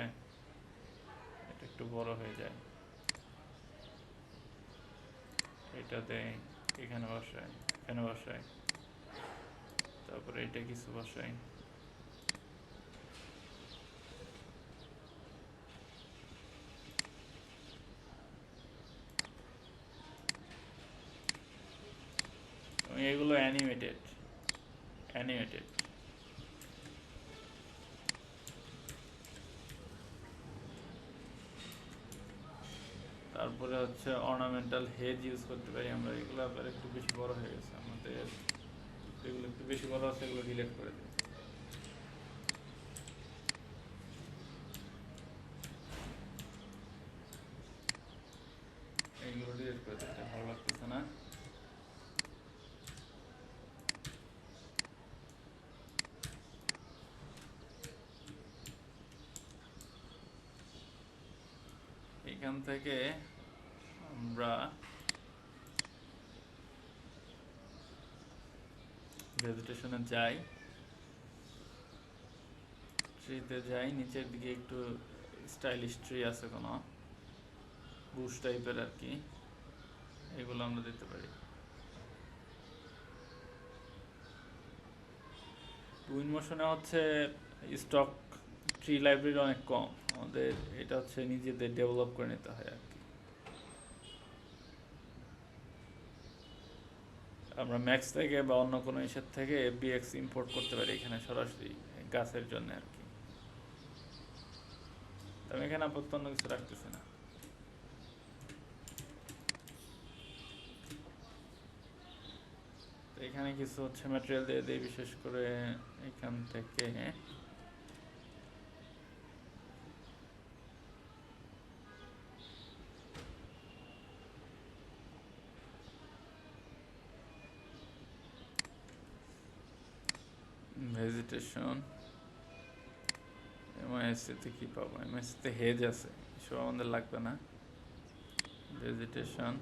এটা একটু বড় হয়ে যায়, এটাতে এখানে বসাই, তারপরে এটা কিছু বসাই। এগুলো অ্যানিমেটেড, তারপরে হচ্ছে অর্নামেন্টাল হেজ ইউজ করতে পারি আমরা। এগুলো আবার একটু বেশি বড় হয়ে গেছে আমাদের, এগুলো একটু বেশি বড় আছে, এগুলো ডিলিট করে দিই। এইগুলো ডিলিট করে দিতে ভালো লাগতেছে না। এখান থেকে আমরা ভেজিটেশনে যাই, ট্রিতে যাই, নিচের দিকে একটু স্টাইলিশ ট্রি আছে কোনো বুশ টাইপের আর কি, এগুলো আমরা দিতে পারি। টুইন মোশনে হচ্ছে স্টক ট্রি লাইব্রেরি অনেক কম, আমাদের এটা হচ্ছে নিজেদের ডেভেলপ করে নিতে হয় আর কি। আমরা ম্যাক্স থেকে বা অন্য কোনো ইসের থেকে এফবিএক্স ইম্পোর্ট করতে পারি এখানে সরাসরি গাছের জন্য আর কি। আমি এখানে আপাতত অন্য কিছু রাখতেছি না। এখানে কিছু হচ্ছে ম্যাটেরিয়াল দিয়ে দিই, বিশেষ করে এখান থেকে ভেজিটেশন, এমআইএসসিতে কি পাবো, এমআইএসসিতে হেজ আছে, এসব আমাদের লাগবে না। ভেজিটেশন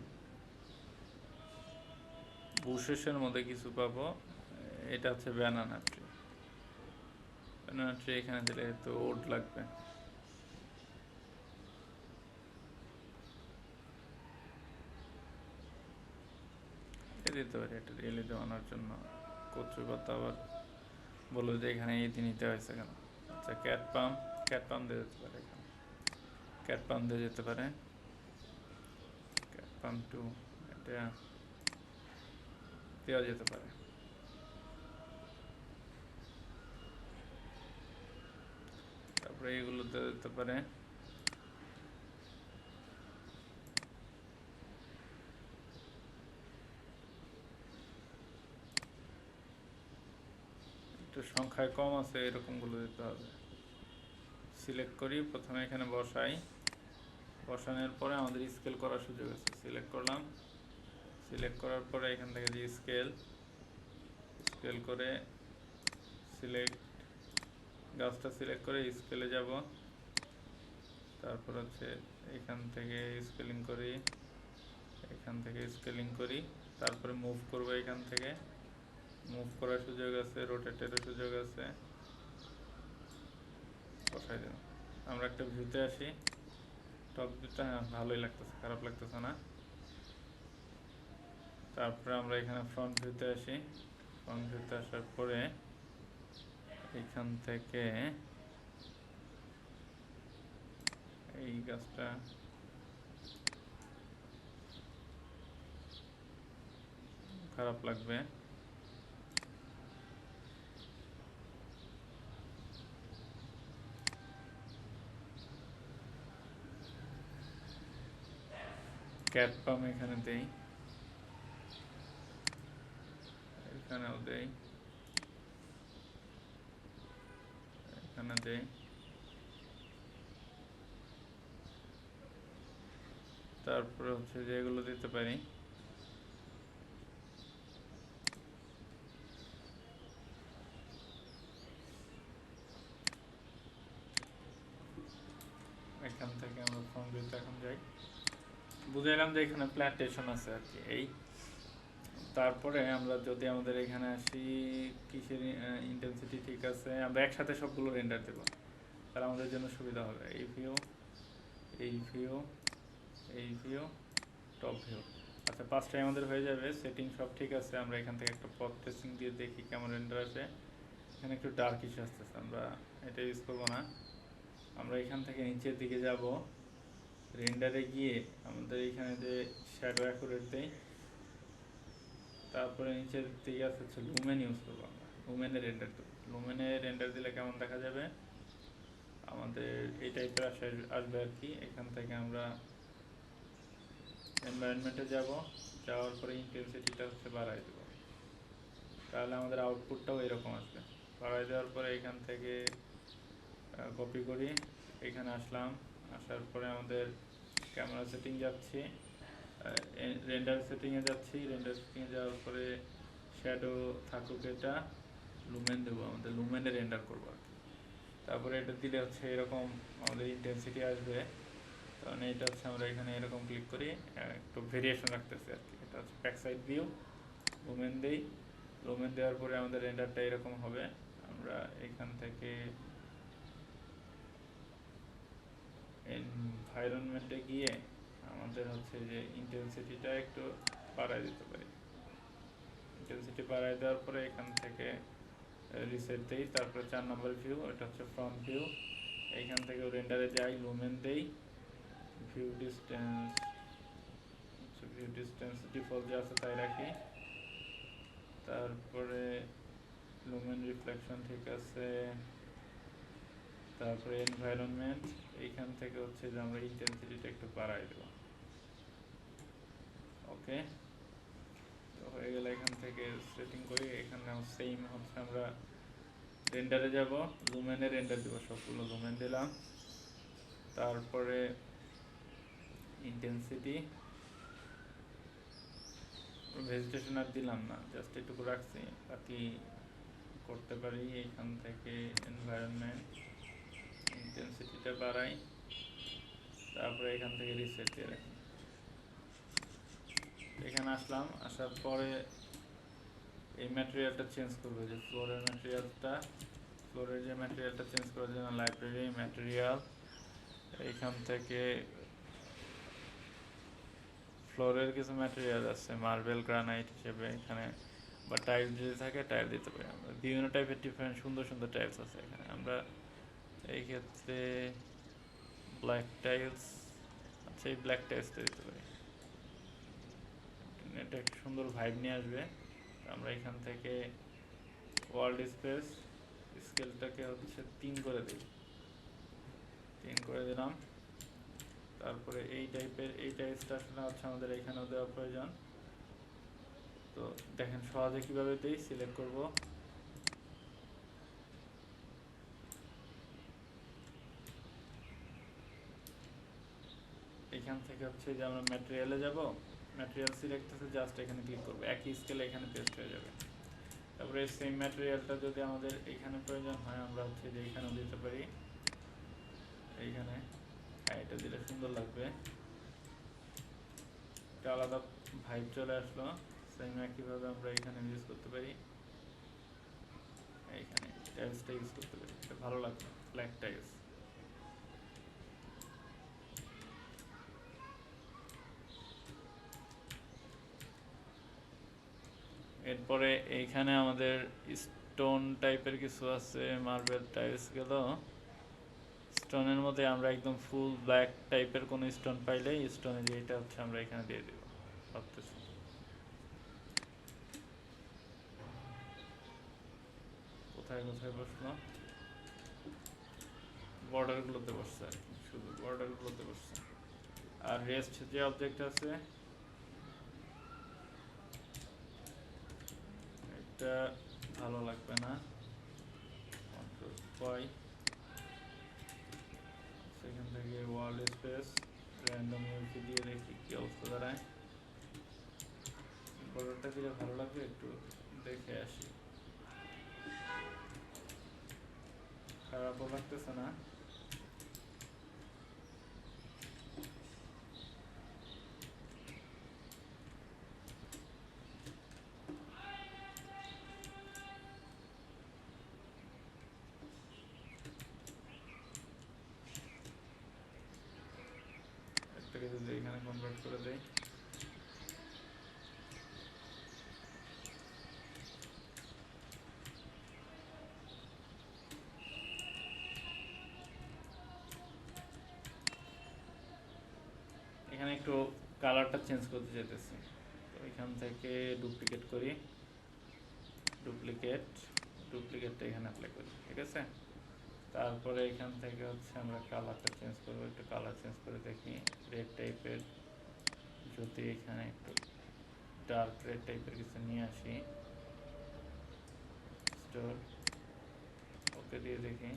বুশেসের মধ্যে কিছু পাবো, এটা হচ্ছে ব্যানানা ট্রি, এখানে দিলে তো ওড লাগবে। দিতে পারি, এটা রিয়েলি দেওয়ানোর জন্য কচুপাতা আবার বলবো যে এখানে ইতি নিতে হয়েছে কেন। আচ্ছা, ক্যাট পাম্প দিয়ে যেতে পারে, এখানে ক্যাট পাম্প দিয়ে যেতে পারে, ক্যাট পাম্প টু এটা দেওয়া যেতে পারে। তারপরে এগুলো দেওয়া যেতে পারে। একটু সংখ্যায় কম আছে, এরকমগুলো দিতে হবে। সিলেক্ট করি, প্রথমে এখানে বসাই, বসানোর পরে আমাদের স্কেল করার সুযোগ আছে। সিলেক্ট করলাম, সিলেক্ট করার পরে এখান থেকে যে স্কেল করে সিলেক্ট গাছটা সিলেক্ট করে স্কেলে যাব। তারপর হচ্ছে এখান থেকে স্কেলিং করি, এখান থেকে স্কেলিং করি, তারপরে মুভ করব। এখান থেকে মুভ করার সুযোগ আছে, রোটেটেরও সুযোগ আছে। বসাই দিন। আমরা একটা ভিউতে আসি, টপ ভিউটা ভালোই লাগতেছে, খারাপ লাগতেছে না। তারপরে আমরা এখানে ফ্রন্ট ভিউতে আসি, ফ্রন্ট ভিউতে আসার পরে এখান থেকে এই গাছটা খারাপ লাগবে, ক্যাট পাম এখানে দেই, এখানেও দেই, এখানে দেই। তারপরে হচ্ছে যে এগুলো দিতে পারি। এখান থেকে আমরা ফ্রন্ট ভিউতে এখন যাই, বুঝাইলাম যে এখানে প্ল্যান্টেশন আছে আর কি। এই তারপরে আমরা যদি আমাদের এখানে আসি, কিসের ইন্টেন্সিটি ঠিক আছে, আমরা একসাথে সবগুলো রেন্ডার দেবো, তাহলে আমাদের জন্য সুবিধা হবে। এই ভিউ, এই ভিউ, এই ভিউ, টপ ভিউ। আচ্ছা, পাঁচটাই আমাদের হয়ে যাবে, সেটিং সব ঠিক আছে। আমরা এখান থেকে একটা পথ ট্রেসিং দিয়ে দেখি কেমন রেন্ডার আসে। এখানে একটু ডার্ক ইস্যু আসতেছে, আমরা এটা ইউজ করবো না। আমরা এখান থেকে নিচের দিকে যাব, রেন্ডারে গিয়ে আমাদের এখানে যে শ্যাডো অ্যাকুরেট দেই, তারপরে নিচের দিকে আছে হচ্ছে লুমেন ইউজ করবো আমরা। লুমেনের রেন্ডার দেবো, লুমেনের রেন্ডার দিলে কেমন দেখা যাবে, আমাদের এই টাইপের আসবে আর কি। এখান থেকে আমরা এনভায়রনমেন্টে যাব, যাওয়ার পরে ইন্টেন্সিটিটা হচ্ছে বাড়াই দেবো, তাহলে আমাদের আউটপুটটাও এরকম আসবে। বাড়াই দেওয়ার পরে এখান থেকে কপি করি, এখানে আসলাম, আসার পরে আমাদের ক্যামেরা সেটিং যাচ্ছি, রেন্ডার সেটিংয়ে যাচ্ছি, রেন্ডার সেটিংয়ে যাওয়ার পরে শ্যাডো থাকুক, এটা লুমেন দেবো, আমাদের লুমেনে রেন্ডার করবো আর কি। তারপরে এটা দিলে হচ্ছে এরকম আমাদের ইন্টেন্সিটি আসবে। কারণ এটা হচ্ছে আমরা এখানে এরকম ক্লিক করি, একটু ভেরিয়েশন রাখতেছি আর কি। এটা হচ্ছে ব্যাক সাইড ভিউ, লুমেন দেই, লুমেন দেওয়ার পরে আমাদের রেন্ডারটা এরকম হবে। আমরা এখান থেকে এনভায়রনমেন্টে গিয়ে আমাদের হচ্ছে যে ইন্টেন্সিটিটা একটু বাড়ায় দিতে পারি। ইন্টেন্সিটি বাড়ায় দেওয়ার পরে এখান থেকে রিসেট দেই। তারপরে 4 নম্বর ভিউ, এটা হচ্ছে ফ্রন্ট ভিউ। এইখান থেকে রেন্ডারে যাই, লুমেন দেই, ভিউ ডিস্টেন্স ডিফল্ট যে আছে তাই রাখি। তারপরে লুমেন রিফ্লেকশন ঠিক আছে। তারপরে এনভায়রনমেন্ট, এইখান থেকে হচ্ছে যে আমরা ইন্টেন্সিটিটা একটু বাড়াই দেবো। ওকে, তো হয়ে গেলে এখান থেকে সেটিং করি। এখানে সেম হচ্ছে আমরা রেন্ডারে যাব, লুমেনে রেন্ডার দেবো, সবগুলো লুমেন দিলাম। তারপরে ইন্টেন্সিটি, ভেজিটেশন আর দিলাম না, জাস্ট এটুকু রাখছি, বাকি করতে পারি। এখান থেকে এনভায়রনমেন্ট, ইন্টেন্সিটিটা বাড়াই, তারপরে এখান থেকে রিসেট দিয়ে রাখি। এখানে আসলাম, আসার পরে এই ম্যাটেরিয়ালটা চেঞ্জ করবো, যে ফ্লোরের ম্যাটেরিয়ালটা, ফ্লোরের যে ম্যাটেরিয়ালটা চেঞ্জ করার জন্য লাইব্রেরি ম্যাটেরিয়াল, এইখান থেকে ফ্লোরের কিছু ম্যাটেরিয়াল আছে মার্বেল গ্রানাইট হিসেবে এখানে, বা টাইলস যদি থাকে টাইল দিতে পারি আমরা। বিভিন্ন টাইপের ডিফারেন্ট সুন্দর সুন্দর টাইলস আছে এখানে। আমরা এই ক্ষেত্রে ব্ল্যাক টাইলস, আচ্ছা এই ব্ল্যাক টাইলসটা দিতে পারি, এটা একটা সুন্দর ভাইব নিয়ে আসবে। আমরা এখান থেকে ওয়ার্ল্ড স্পেস স্কেলটাকে হচ্ছে 3 করে দিই, 3 করে দিলাম। তারপরে এই টাইপের এই টাইলসটা আসলে হচ্ছে আমাদের এখানেও দেওয়া প্রয়োজন। তো দেখেন সহজে কিভাবে দিই, সিলেক্ট করব, এখান থেকে হচ্ছে যে আমরা ম্যাটেরিয়ালে যাব, ম্যাটেরিয়াল সিলেক্ট আছে, জাস্ট এখানে ক্লিক করব, একই স্কেলে এখানে পেস্ট হয়ে যাবে। তারপরে সেম ম্যাটেরিয়ালটা যদি আমাদের এখানে প্রয়োজন হয় আমরা হচ্ছে যে এখানেও দিতে পারি, এইখানে এটা দিলে সুন্দর লাগবে, একটা আলাদা ভাইব চলে আসলো। সেম একইভাবে আমরা এখানে ইউজ করতে পারি, এইখানে টাইলসটা ইউজ করতে পারি, এটা ভালো লাগবে ব্ল্যাক টাইলস। এরপরে এইখানে আমাদের স্টোন টাইপের কিছু আছে, মার্বেল টাইলস গেল। স্টোনের মধ্যে আমরা একদম ফুল ব্ল্যাক টাইপের কোনো স্টোন পাইলে স্টোনে যেটা হচ্ছে আমরা এখানে দিয়ে দেব ভাবতেছি। কোথায় কোথায় বসলো, বর্ডারগুলোতে বসছে আর কি, শুধু বর্ডারগুলোতে বসছে। আর রেস্ট যে অবজেক্ট আছে এটা ভালো লাগবে না, কন্ট্রোল সেখান থেকে ওয়ার্ল্ড স্পেস র্যান্ডম ইউপি দিয়ে দেখি কি অবস্থা দাঁড়ায়। বর্ডারটা দিলে ভালো লাগবে, একটু দেখে আসি, খারাপও লাগতেছে না। একটাকে যদি এখানে কনভার্ট করে দেই, এখানে একটু কালারটা চেঞ্জ করতে চাইতেছি, তো এখান থেকে ডুপ্লিকেট করি, ডুপ্লিকেটটা এখানে অ্যাপ্লাই করি, ঠিক আছে। তারপরে এখান থেকে হচ্ছে আমরা কালারটা চেঞ্জ করবো, একটু কালার চেঞ্জ করে দেখি রেড টাইপের, যদি এখানে একটু ডার্ক রেড টাইপের কিছু নিয়ে আসি, স্টোর ওকে দিয়ে দেখি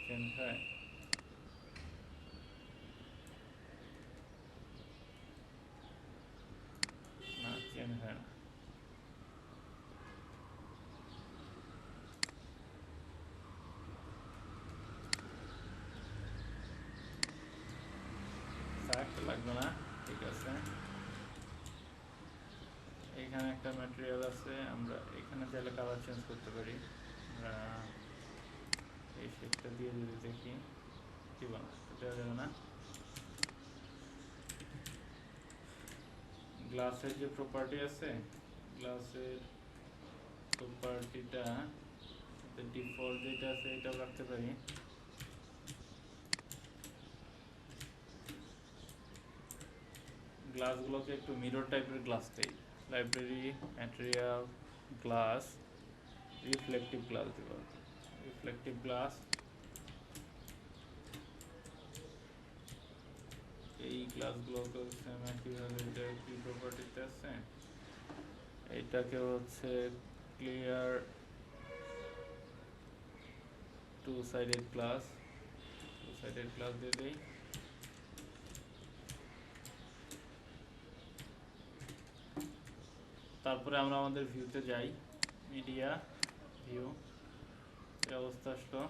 চেঞ্জ হয় না, চেঞ্জ হয় না। লাগবে না, ঠিক আছে। এখানে একটা ম্যাটেরিয়াল আছে, আমরা এখানে চাইলে কালার চেঞ্জ করতে পারি। আমরা এই শেপটা দিয়ে যদি দেখি দিব না, দেওয়া যাবে না। গ্লাসের যে প্রপার্টি আছে, গ্লাসের প্রপার্টিটা ডিফল্ট যেটা আছে এটাও রাখতে পারি। গ্লাসগুলোকে একটু মিরর টাইপের গ্লাস দেই, library material glass, reflective glass দিব, রিফ্লেকটিভ গ্লাস। এই গ্লাসগুলোকে সেম একইভাবে এটা কি প্রপার্টিতে আছে, এটাকে হচ্ছে ক্লিয়ার টু সাইডেড গ্লাস দিয়ে দিই। তারপরে আমরা আমাদের ভিউতে যাই, মিডিয়া ভিউ, এই অবস্থা আসলো।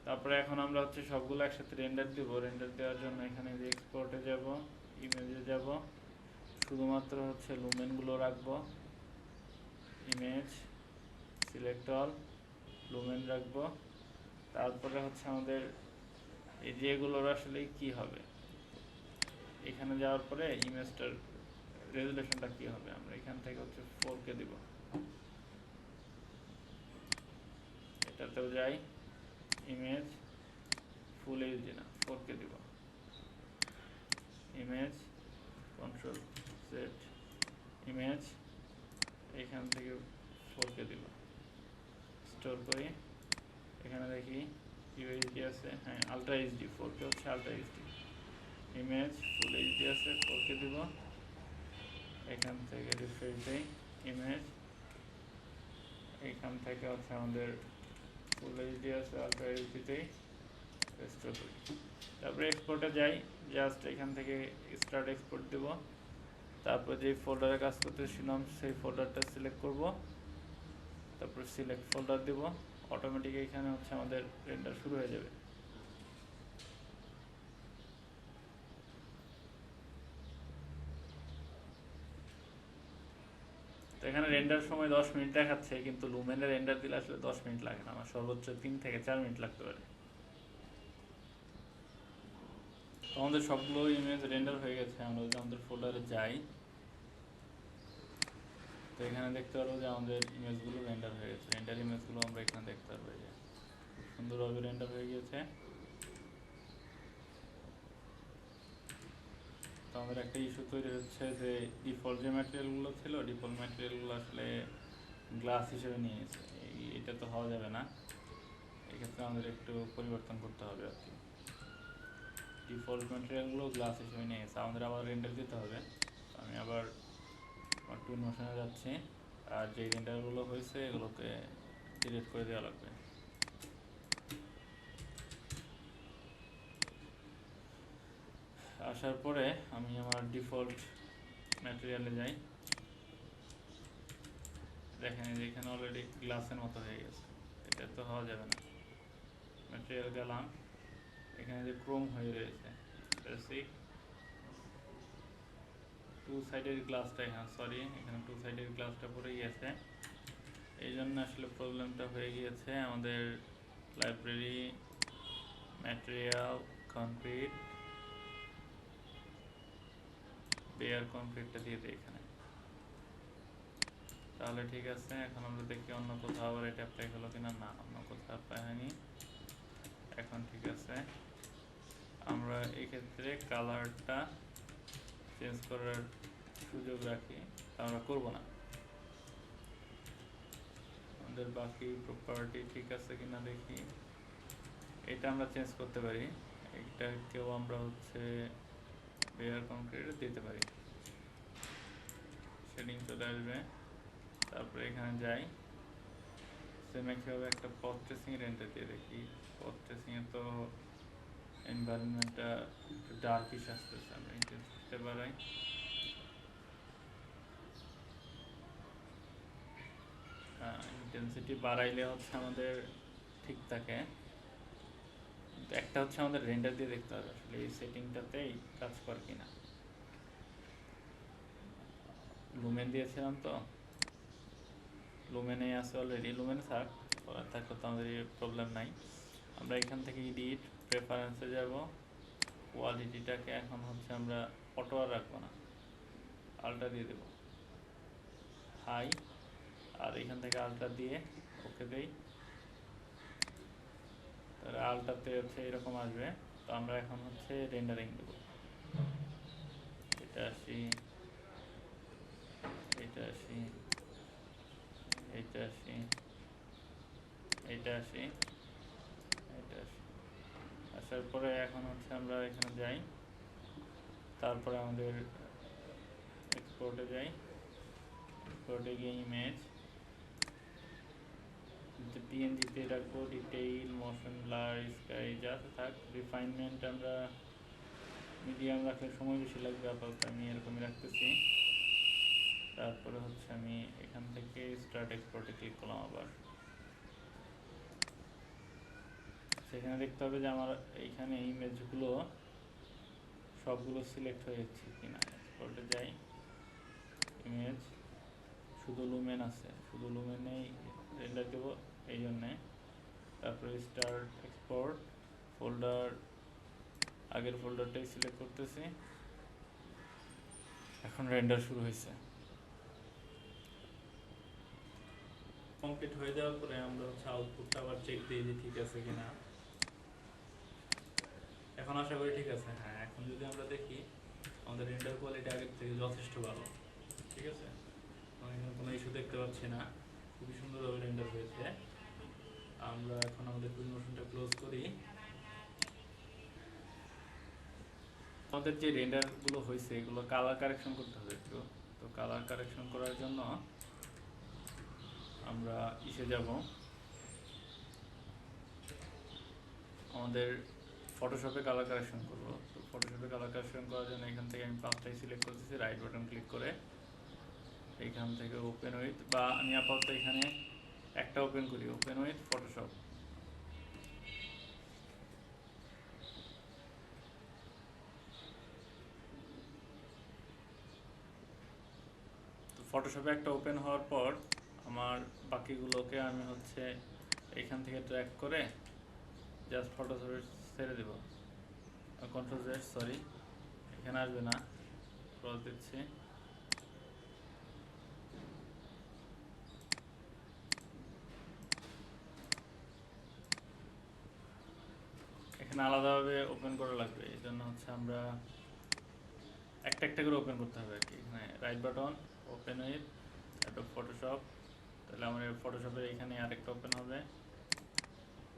তারপরে এখন আমরা হচ্ছে সবগুলো একসাথে রেন্ডার দিব, রেন্ডার দেওয়ার জন্য এখানে যে এক্সপোর্টে যাব, ইমেজে যাব, শুধুমাত্র হচ্ছে লুমেনগুলো রাখবো, ইমেজ সিলেক্ট অল, লুমেন রাখবো। তারপরে হচ্ছে আমাদের এই যেগুলোর আসলে কি হবে এখানে যাওয়ার পরে ইমেজটার রেজুলেশনটা কি হবে, আমরা এখান থেকে হচ্ছে 4K দিব, এটাতেও যাই, ইমেজ ফুল এইচডি না 4K দিব, ইমেজ কন্ট্রোল সেট ইমেজ, এখান থেকে 4K দিব, স্টোর করি, এখানে দেখি ইউএইচডি আছে, হ্যাঁ আলট্রা এইচডি, 4K হচ্ছে ultra HD, image full HD আছে 4K দিব, এখান থেকে রিফ্রেশ দেই, ইমেজ এখান থেকে হচ্ছে আমাদের ফুল এইচডি আছে আলট্রা এইচডিতেই স্টোর করি, তারপরে এক্সপোর্টে যাই, জাস্ট এখান থেকে স্টার্ট এক্সপোর্ট দেব, তারপর যে ফোল্ডারে কাজ করতেছিলাম সেই ফোল্ডারটা সিলেক্ট করব, তারপর সিলেক্ট ফোল্ডার দেব, অটোমেটিক এখানে হচ্ছে আমাদের রেন্ডার শুরু হয়ে যাবে। তো এখানে রেন্ডার সময় 10 মিনিট দেখাচ্ছে, কিন্তু লুমেনে রেন্ডার দিলে আসলে 10 মিনিট লাগে না, আমার সর্বোচ্চ 3 থেকে 4 মিনিট লাগতে পারে। তো আমাদের সবগুলো ইমেজ রেন্ডার হয়ে গেছে, আমরা যদি আমাদের ফোল্ডারে যাই, তো এখানে দেখতে পারবো যে আমাদের ইমেজগুলো রেন্ডার হয়ে গেছে, রেন্ডার ইমেজগুলো আমরা এখানে দেখতে পারবো, যে সুন্দরভাবে রেন্ডার হয়ে গিয়েছে। তো আমাদের একটা ইস্যু তৈরি হচ্ছে যে ডিফল্ট যে ম্যাটেরিয়ালগুলো ছিল, ডিফল্ট ম্যাটেরিয়ালগুলো আসলে গ্লাস হিসেবে নিয়েছে, এটা তো হওয়া যাবে না, এক্ষেত্রে আমাদের একটু পরিবর্তন করতে হবে আর কি। ডিফল্ট ম্যাটেরিয়ালগুলো গ্লাস হিসেবে নিয়ে গেছে, আমাদের আবার রেন্ডার দিতে হবে। আমি আবার আমার টুল মোশনে যাচ্ছি, আর যে রেন্ডারগুলো হয়েছে এগুলোকে ডিলিট করে দেওয়া লাগবে। আসার পরে আমি আমার ডিফল্ট ম্যাটেরিয়ালে যাই, দেখেন যে এখানে অলরেডি গ্লাসের মতো হয়ে গেছে, এটা তো হওয়া যাবে না। ম্যাটেরিয়াল গেলাম, এখানে যে ক্রোম হয়ে রয়েছে, বেসিক টু সাইডের গ্লাসটা, এখানে সরি এখানে টু সাইডের গ্লাসটা পড়ে গিয়েছে, এই জন্য আসলে প্রবলেমটা হয়ে গিয়েছে। আমাদের লাইব্রেরি ম্যাটেরিয়াল কনক্রিট বেয়ার কনক্রিটটা দিয়ে দিই এখানে, তাহলে ঠিক আছে। এখন আমরা দেখি অন্য কোথাও আবার এটা অ্যাপ্লাই হলো কিনা, না অন্য কোথাও অ্যাপ্লাই হয়নি, এখন ঠিক আছে। আমরা এক্ষেত্রে কালারটা চেঞ্জ করার সুযোগ রাখি, তা আমরা করবো না। আমাদের বাকি প্রপার্টি ঠিক আছে কিনা দেখি, এটা আমরা চেঞ্জ করতে পারি, এইটাকেও আমরা হচ্ছে বেয়ার কনক্রিট দিতে পারি, শেডিং চলে আসবে। তারপরে এখানে যাই, সেম একইভাবে একটা পথ ট্রেসিং রেন্ডার দিয়ে দেখি, পথ ট্রেসিংয়ে তো এনভায়রনমেন্টটা একটু ডার্কিশ আসতেছে, আমরা ইন্টেন্সিটিটা বাড়াই, ইন্টেন্সিটি বাড়াইলে হচ্ছে আমাদের ঠিক থাকে, কিন্তু একটা হচ্ছে আমাদের রেন্ডার দিয়ে দেখতে হবে আসলে এই সেটিংটাতেই কাজ করে কিনা। লুমেন দিয়েছিলাম তো, লুমেনে আছে অলরেডি, লুমেনে থাক, করার থাকলে তো আমাদের প্রবলেম নাই। আমরা এখান থেকে এডিট প্রেফারেন্সে যাব, কোয়ালিটিটাকে এখন হচ্ছে আমরা অটো আর রাখবো না, আলট্রা দিয়ে দেব হাই, আর এখান থেকে আলট্রা দিয়ে ওকে দেই, তাহলে আলট্রাতে হচ্ছে এরকম আসবে। তো আমরা এখন হচ্ছে রেন্ডারিং দেব, এটা আসি, এটা আসি, এইটা আসি, এইটা আসি, এইটা আসি, আসার পরে এখন হচ্ছে আমরা এখানে যাই, তারপরে আমাদের এক্সপোর্টে যাই, এক্সপোর্টে গিয়ে ইমেজ পিএনজিতে রাখবো, ডিটেইল মোশন ব্লার স্কাই যা থাক, রিফাইনমেন্ট আমরা মিডিয়াম রাখলে সময় বেশি লাগবে, আপাতত আমি এরকমই রাখতেছি। তারপরে হচ্ছে আমি এখান থেকে স্টার্ট এক্সপোর্টে ক্লিক করলাম, আবার সেখানে দেখতে হবে যে আমার এইখানে ইমেজগুলো সবগুলো সিলেক্ট হয়ে যাচ্ছে কিনা। এক্সপোর্টে যাই, ইমেজ শুধু লুমেন আছে, শুধু লুমেনেই রেন্ডার দেবো এই জন্যে। তারপরে স্টার্ট এক্সপোর্ট ফোল্ডার, আগের ফোল্ডারটাই সিলেক্ট করতেছি, এখন রেন্ডার শুরু হয়েছে। কমপ্লিট হয়ে যাওয়ার পরে আমরা হচ্ছে আউটপুটটা আবার চেক দিয়ে যে ঠিক আছে কিনা। এখন আশা করি ঠিক আছে। হ্যাঁ, এখন যদি আমরা দেখি আমাদের রেন্ডার কোয়ালিটি আগের থেকে যথেষ্ট ভালো। ঠিক আছে, এখানে কোনো ইস্যু দেখতে পাচ্ছি না, খুবই সুন্দরভাবে রেন্ডার হয়েছে। আমরা এখন আমাদের কুইনমোশনটা ক্লোজ করি। আমাদের যে রেন্ডারগুলো হয়েছে এগুলো কালার কারেকশন করতে হবে একটু। তো কালার কারেকশন করার জন্য আমরা ইসে যাব, আমাদের ফটোশপে কালার কারেকশন করব। তো ফটোশপে কালার কারেকশন করার জন্য এখান থেকে আমি পাঁচটাই সিলেক্ট করতেছি, রাইট বাটন ক্লিক করে এইখান থেকে ওপেন উইথ, বা আমি আপাতত এখানে একটা ওপেন করি, ওপেন উইথ ফটোশপ। তো ফটোশপে একটা ওপেন হওয়ার পর আমার বাকিগুলোকে আমি হচ্ছে এখান থেকে ট্র্যাক করে জাস্ট ফটোশপে ছেড়ে দেব। কন্ট্রোল জেড, সরি এখানে আসবে না, ক্রস দিচ্ছি। এখানে আলাদাভাবে ওপেন করা লাগবে, এই জন্য হচ্ছে আমরা একটা একটা করে ওপেন করতে হবে আর কি। এখানে right button, open with, Adobe Photoshop. তাহলে আমার ফটোশপের এখানে আরেকটা ওপেন হবে,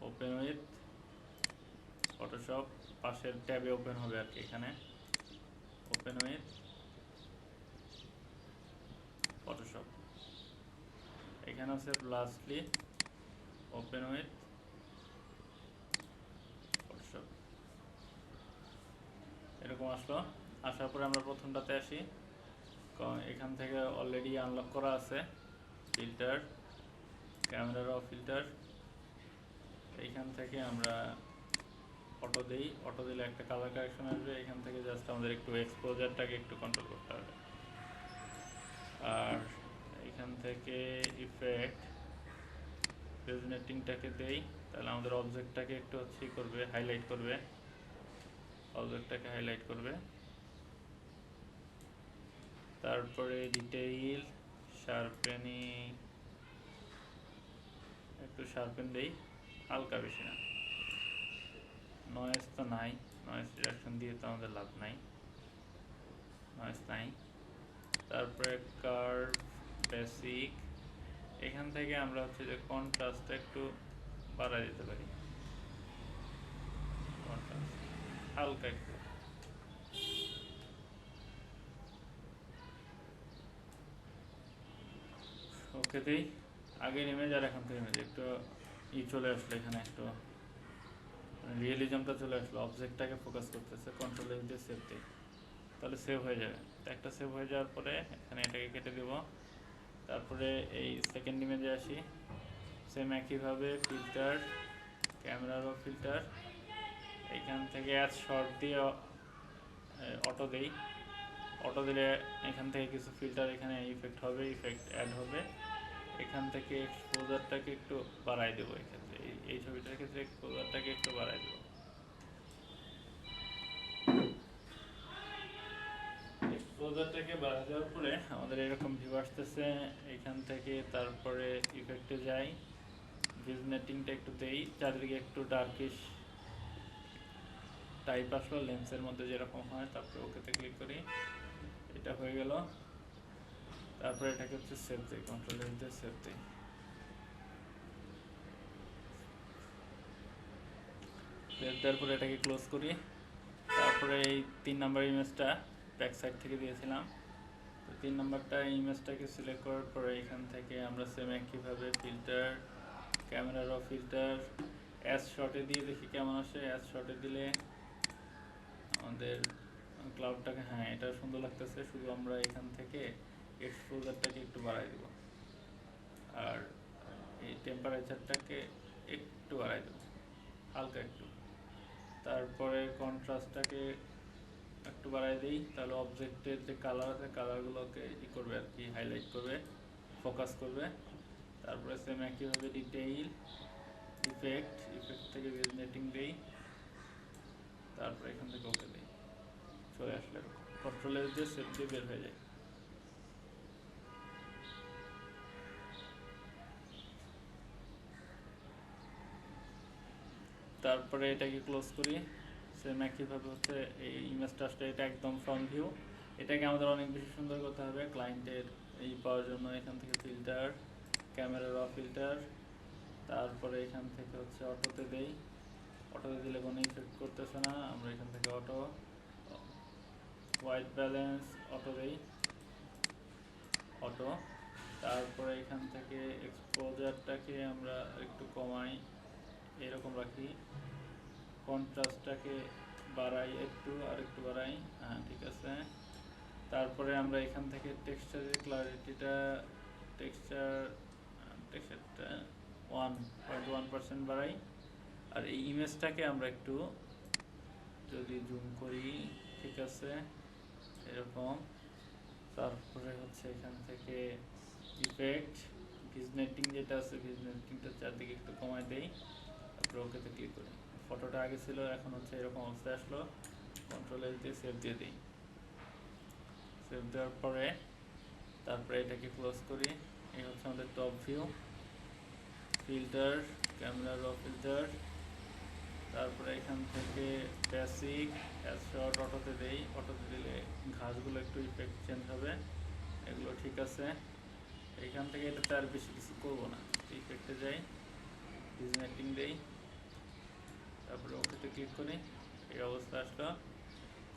ওপেন উইথ ফটোশপ। পাশের ট্যাবে ওপেন হবে আর কি, এখানে ওপেন উইথ ফটোশপ। এখানে হচ্ছে লাস্টলি ওপেন উইথ ফটোশপ। এরকম আসলো। আসার পরে আমরা প্রথমটাতে আসি, এখান থেকে অলরেডি আনলক করা আছে ফিল্টার, ক্যামেরা র ফিল্টার। এইখান থেকে আমরা অটো দিই, অটো দিলে একটা কালার কারেকশন আসবে। এখান থেকে জাস্ট আমাদের একটু এক্সপোজারটাকে একটু কন্ট্রোল করতে হবে। আর এখান থেকে ইফেক্ট রেজনেটিংটাকে দেই, তাহলে আমাদের অবজেক্টটাকে একটু হচ্ছে করবে, হাইলাইট করবে, অবজেক্টটাকে হাইলাইট করবে। তারপরে ডিটেইল শার্পেনিং, একটু শার্পেন দেই, হালকা, বেশি না। নয়েজ তো নাই, নয়েজ রিডাকশন দিয়ে তো আমাদের লাভ নাই, নয়েজ নাই। তারপরে কার্ভ বেসিক, এখান থেকে আমরা হচ্ছে যে কন্ট্রাস্টটা একটু বাড়াই দিতে পারি, কন্ট্রাস্ট হালকা একটু। ওকে দিই, আগের ইমেজ আর এখান থেকে ইমেজ একটু চলে আসলো, এখানে একটু রিয়েলিজমটা চলে আসলো, অবজেক্টটাকে ফোকাস করতেছে। কন্ট্রোল এস দিয়ে সেভ দিই, তাহলে সেভ হয়ে যাবে। তো একটা সেভ হয়ে যাওয়ার পরে এখানে এটাকে কেটে দেব। তারপরে এই সেকেন্ড ইমেজে আসি, সেম একইভাবে ফিল্টার, ক্যামেরারও ফিল্টার, এইখান থেকে অ্যাজ শর্ট দিয়ে অটো দেই। অটো দিলে এখান থেকে কিছু ফিল্টার এখানে ইফেক্ট হবে, ইফেক্ট অ্যাড হবে। এখান থেকে এক্সপোজারটাকে একটু বাড়াই দেবো, এক্ষেত্রে এই ছবিটার ক্ষেত্রে এক্সপোজারটাকে একটু বাড়াই দেবো। এক্সপোজারটাকে বাড়াই দেওয়ার পরে আমাদের এরকম ভিউ আসতেছে। এখান থেকে তারপরে ইফেক্টে যাই, ভিজনেটিংটা একটু দেই, চারিদিকে একটু ডার্কিশ টাইপ আসলো লেন্সের মধ্যে যেরকম হয়। তারপরে ওকেতে ক্লিক করি, এটা হয়ে গেল। তারপরে এটাকে হচ্ছে সেভ দিই, কন্ট্রোল এস দিয়ে সেভ দিই। সেভ দেওয়ার পরে এটাকে ক্লোজ করি। তারপরে এই 3 নাম্বার ইমেজটা ব্যাক সাইড থেকে দিয়েছিলাম, তো 3 নাম্বারটা ইমেজটাকে সিলেক্ট করার পরে এখান থেকে আমরা সেম একইভাবে ফিল্টার, ক্যামেরার র ফিল্টার, অ্যাজ শর্টে দিয়ে দেখি কেমন আসে। অ্যাজ শর্টে দিলে আমাদের ক্লাউডটাকে, হ্যাঁ এটা সুন্দর লাগতেছে, শুধু আমরা এখান থেকে এক্সপোজারটাকে একটু বাড়াই দেব, আর এই টেম্পারেচারটাকে একটু বাড়াই দেব, হালকা একটু। তারপরে কন্ট্রাস্টটাকে একটু বাড়াই দিই, তাহলে অবজেক্টের যে কালার আছে কালারগুলোকে ই করবে আর কি, হাইলাইট করবে, ফোকাস করবে। তারপরে সেম একইভাবে ডিটেইল, ইফেক্ট, ইফেক্ট থেকে রেজনেটিং দিই, তারপরে এখান থেকে ওকে দিই, চলে আসলে এরকম। কন্ট্রোল এস দিয়ে সেভ দিয়ে বের হয়ে যায়। তারপরে এটাকে ক্লোজ করি। সেম একইভাবে হচ্ছে এই ইমেজটা আসলে এটা একদম ফ্রন্ট ভিউ। এটাকে আমাদের অনেক বেশি সুন্দর করতে হবে ক্লায়েন্টের এই পাওয়ার জন্য। এখান থেকে ফিল্টার, ক্যামেরা র ফিল্টার, তারপরে এখান থেকে হচ্ছে অটোতে দেই। অটোতে দিলে কোনো ইফেক্ট করতেছে না, আমরা এখান থেকে অটো, হোয়াইট ব্যালেন্স অটো দেই, অটো। তারপরে এখান থেকে এক্সপোজারটাকে আমরা একটু কমাই, এরকম রাখি। কন্ট্রাস্টটাকে বাড়াই একটু, আর একটু বাড়াই, হ্যাঁ ঠিক আছে। তারপরে আমরা এখান থেকে টেক্সচারের ক্লারিটিটা, টেক্সচারটা 1.1% বাড়াই। আর এই ইমেজটাকে আমরা একটু যদি জুম করি, ঠিক আছে এরকম। তারপরে হচ্ছে এখান থেকে ইফেক্ট, ভিজনেটিং যেটা আছে, ভিজনেটিংটা চারদিকে একটু কমাই দেই, তারপরে ওকেতে ক্লিক করি। ফটোটা আগে ছিল, এখন হচ্ছে এরকম অবস্থায় আসলো। কন্ট্রোল এস দিয়ে সেভ দিয়ে দিই। সেভ দেওয়ার পরে তারপরে এটাকে ক্লোজ করি। এই হচ্ছে আমাদের টপ ভিউ। ফিল্টার, ক্যামেরা র ফিল্টার, তারপরে এখান থেকে বেসিক অ্যাজ শর্ট অটোতে দেই। অটোতে দিলে ঘাসগুলো একটু ইফেক্ট চেঞ্জ হবে, এগুলো ঠিক আছে। এইখান থেকে এটাতে আর বেশি কিছু করবো না, ইফেক্টে যাই, ভিজনেটিং দেই, তারপরে ওকেতে ক্লিক করি। এই অবস্থা আসলো,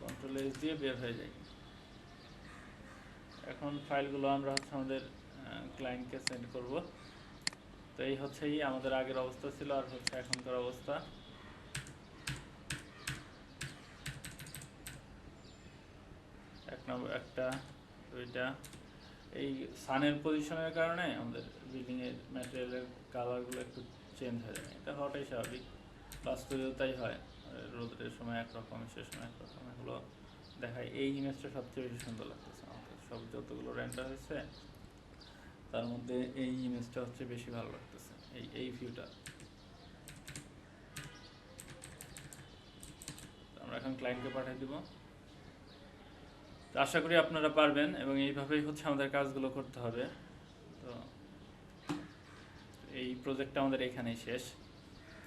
কন্ট্রোল এস দিয়ে বের হয়ে যায়। এখন ফাইলগুলো আমরা হচ্ছে আমাদের ক্লায়েন্টকে সেন্ড করব। তো এই হচ্ছে আমাদের আগের অবস্থা ছিল, আর হচ্ছে এখনকার অবস্থা। এক নম্বর, একটা, দুইটা। এই সানের পজিশনের কারণে আমাদের বিল্ডিংয়ের ম্যাটেরিয়ালের কালারগুলো একটু চেঞ্জ হয়ে যায়, এটা হওয়াটাই স্বাভাবিক, বাস্তবেও তাই হয়। রোদের সময় একরকম, সে সময় একরকম, এগুলো দেখায়। এই ইমেজটা সবচেয়ে বেশি সুন্দর লাগতেছে আমাদের, সব যতগুলো রেন্ডার হয়েছে তার মধ্যে এই ইমেজটা হচ্ছে বেশি ভালো লাগতেছে, এই ভিউটা। আমরা এখন ক্লায়েন্টকে পাঠিয়ে দিব। আশা করি আপনারা পারবেন, এবং এইভাবেই হচ্ছে আমাদের কাজগুলো করতে হবে। তো এই প্রজেক্টটা আমাদের এখানেই শেষ।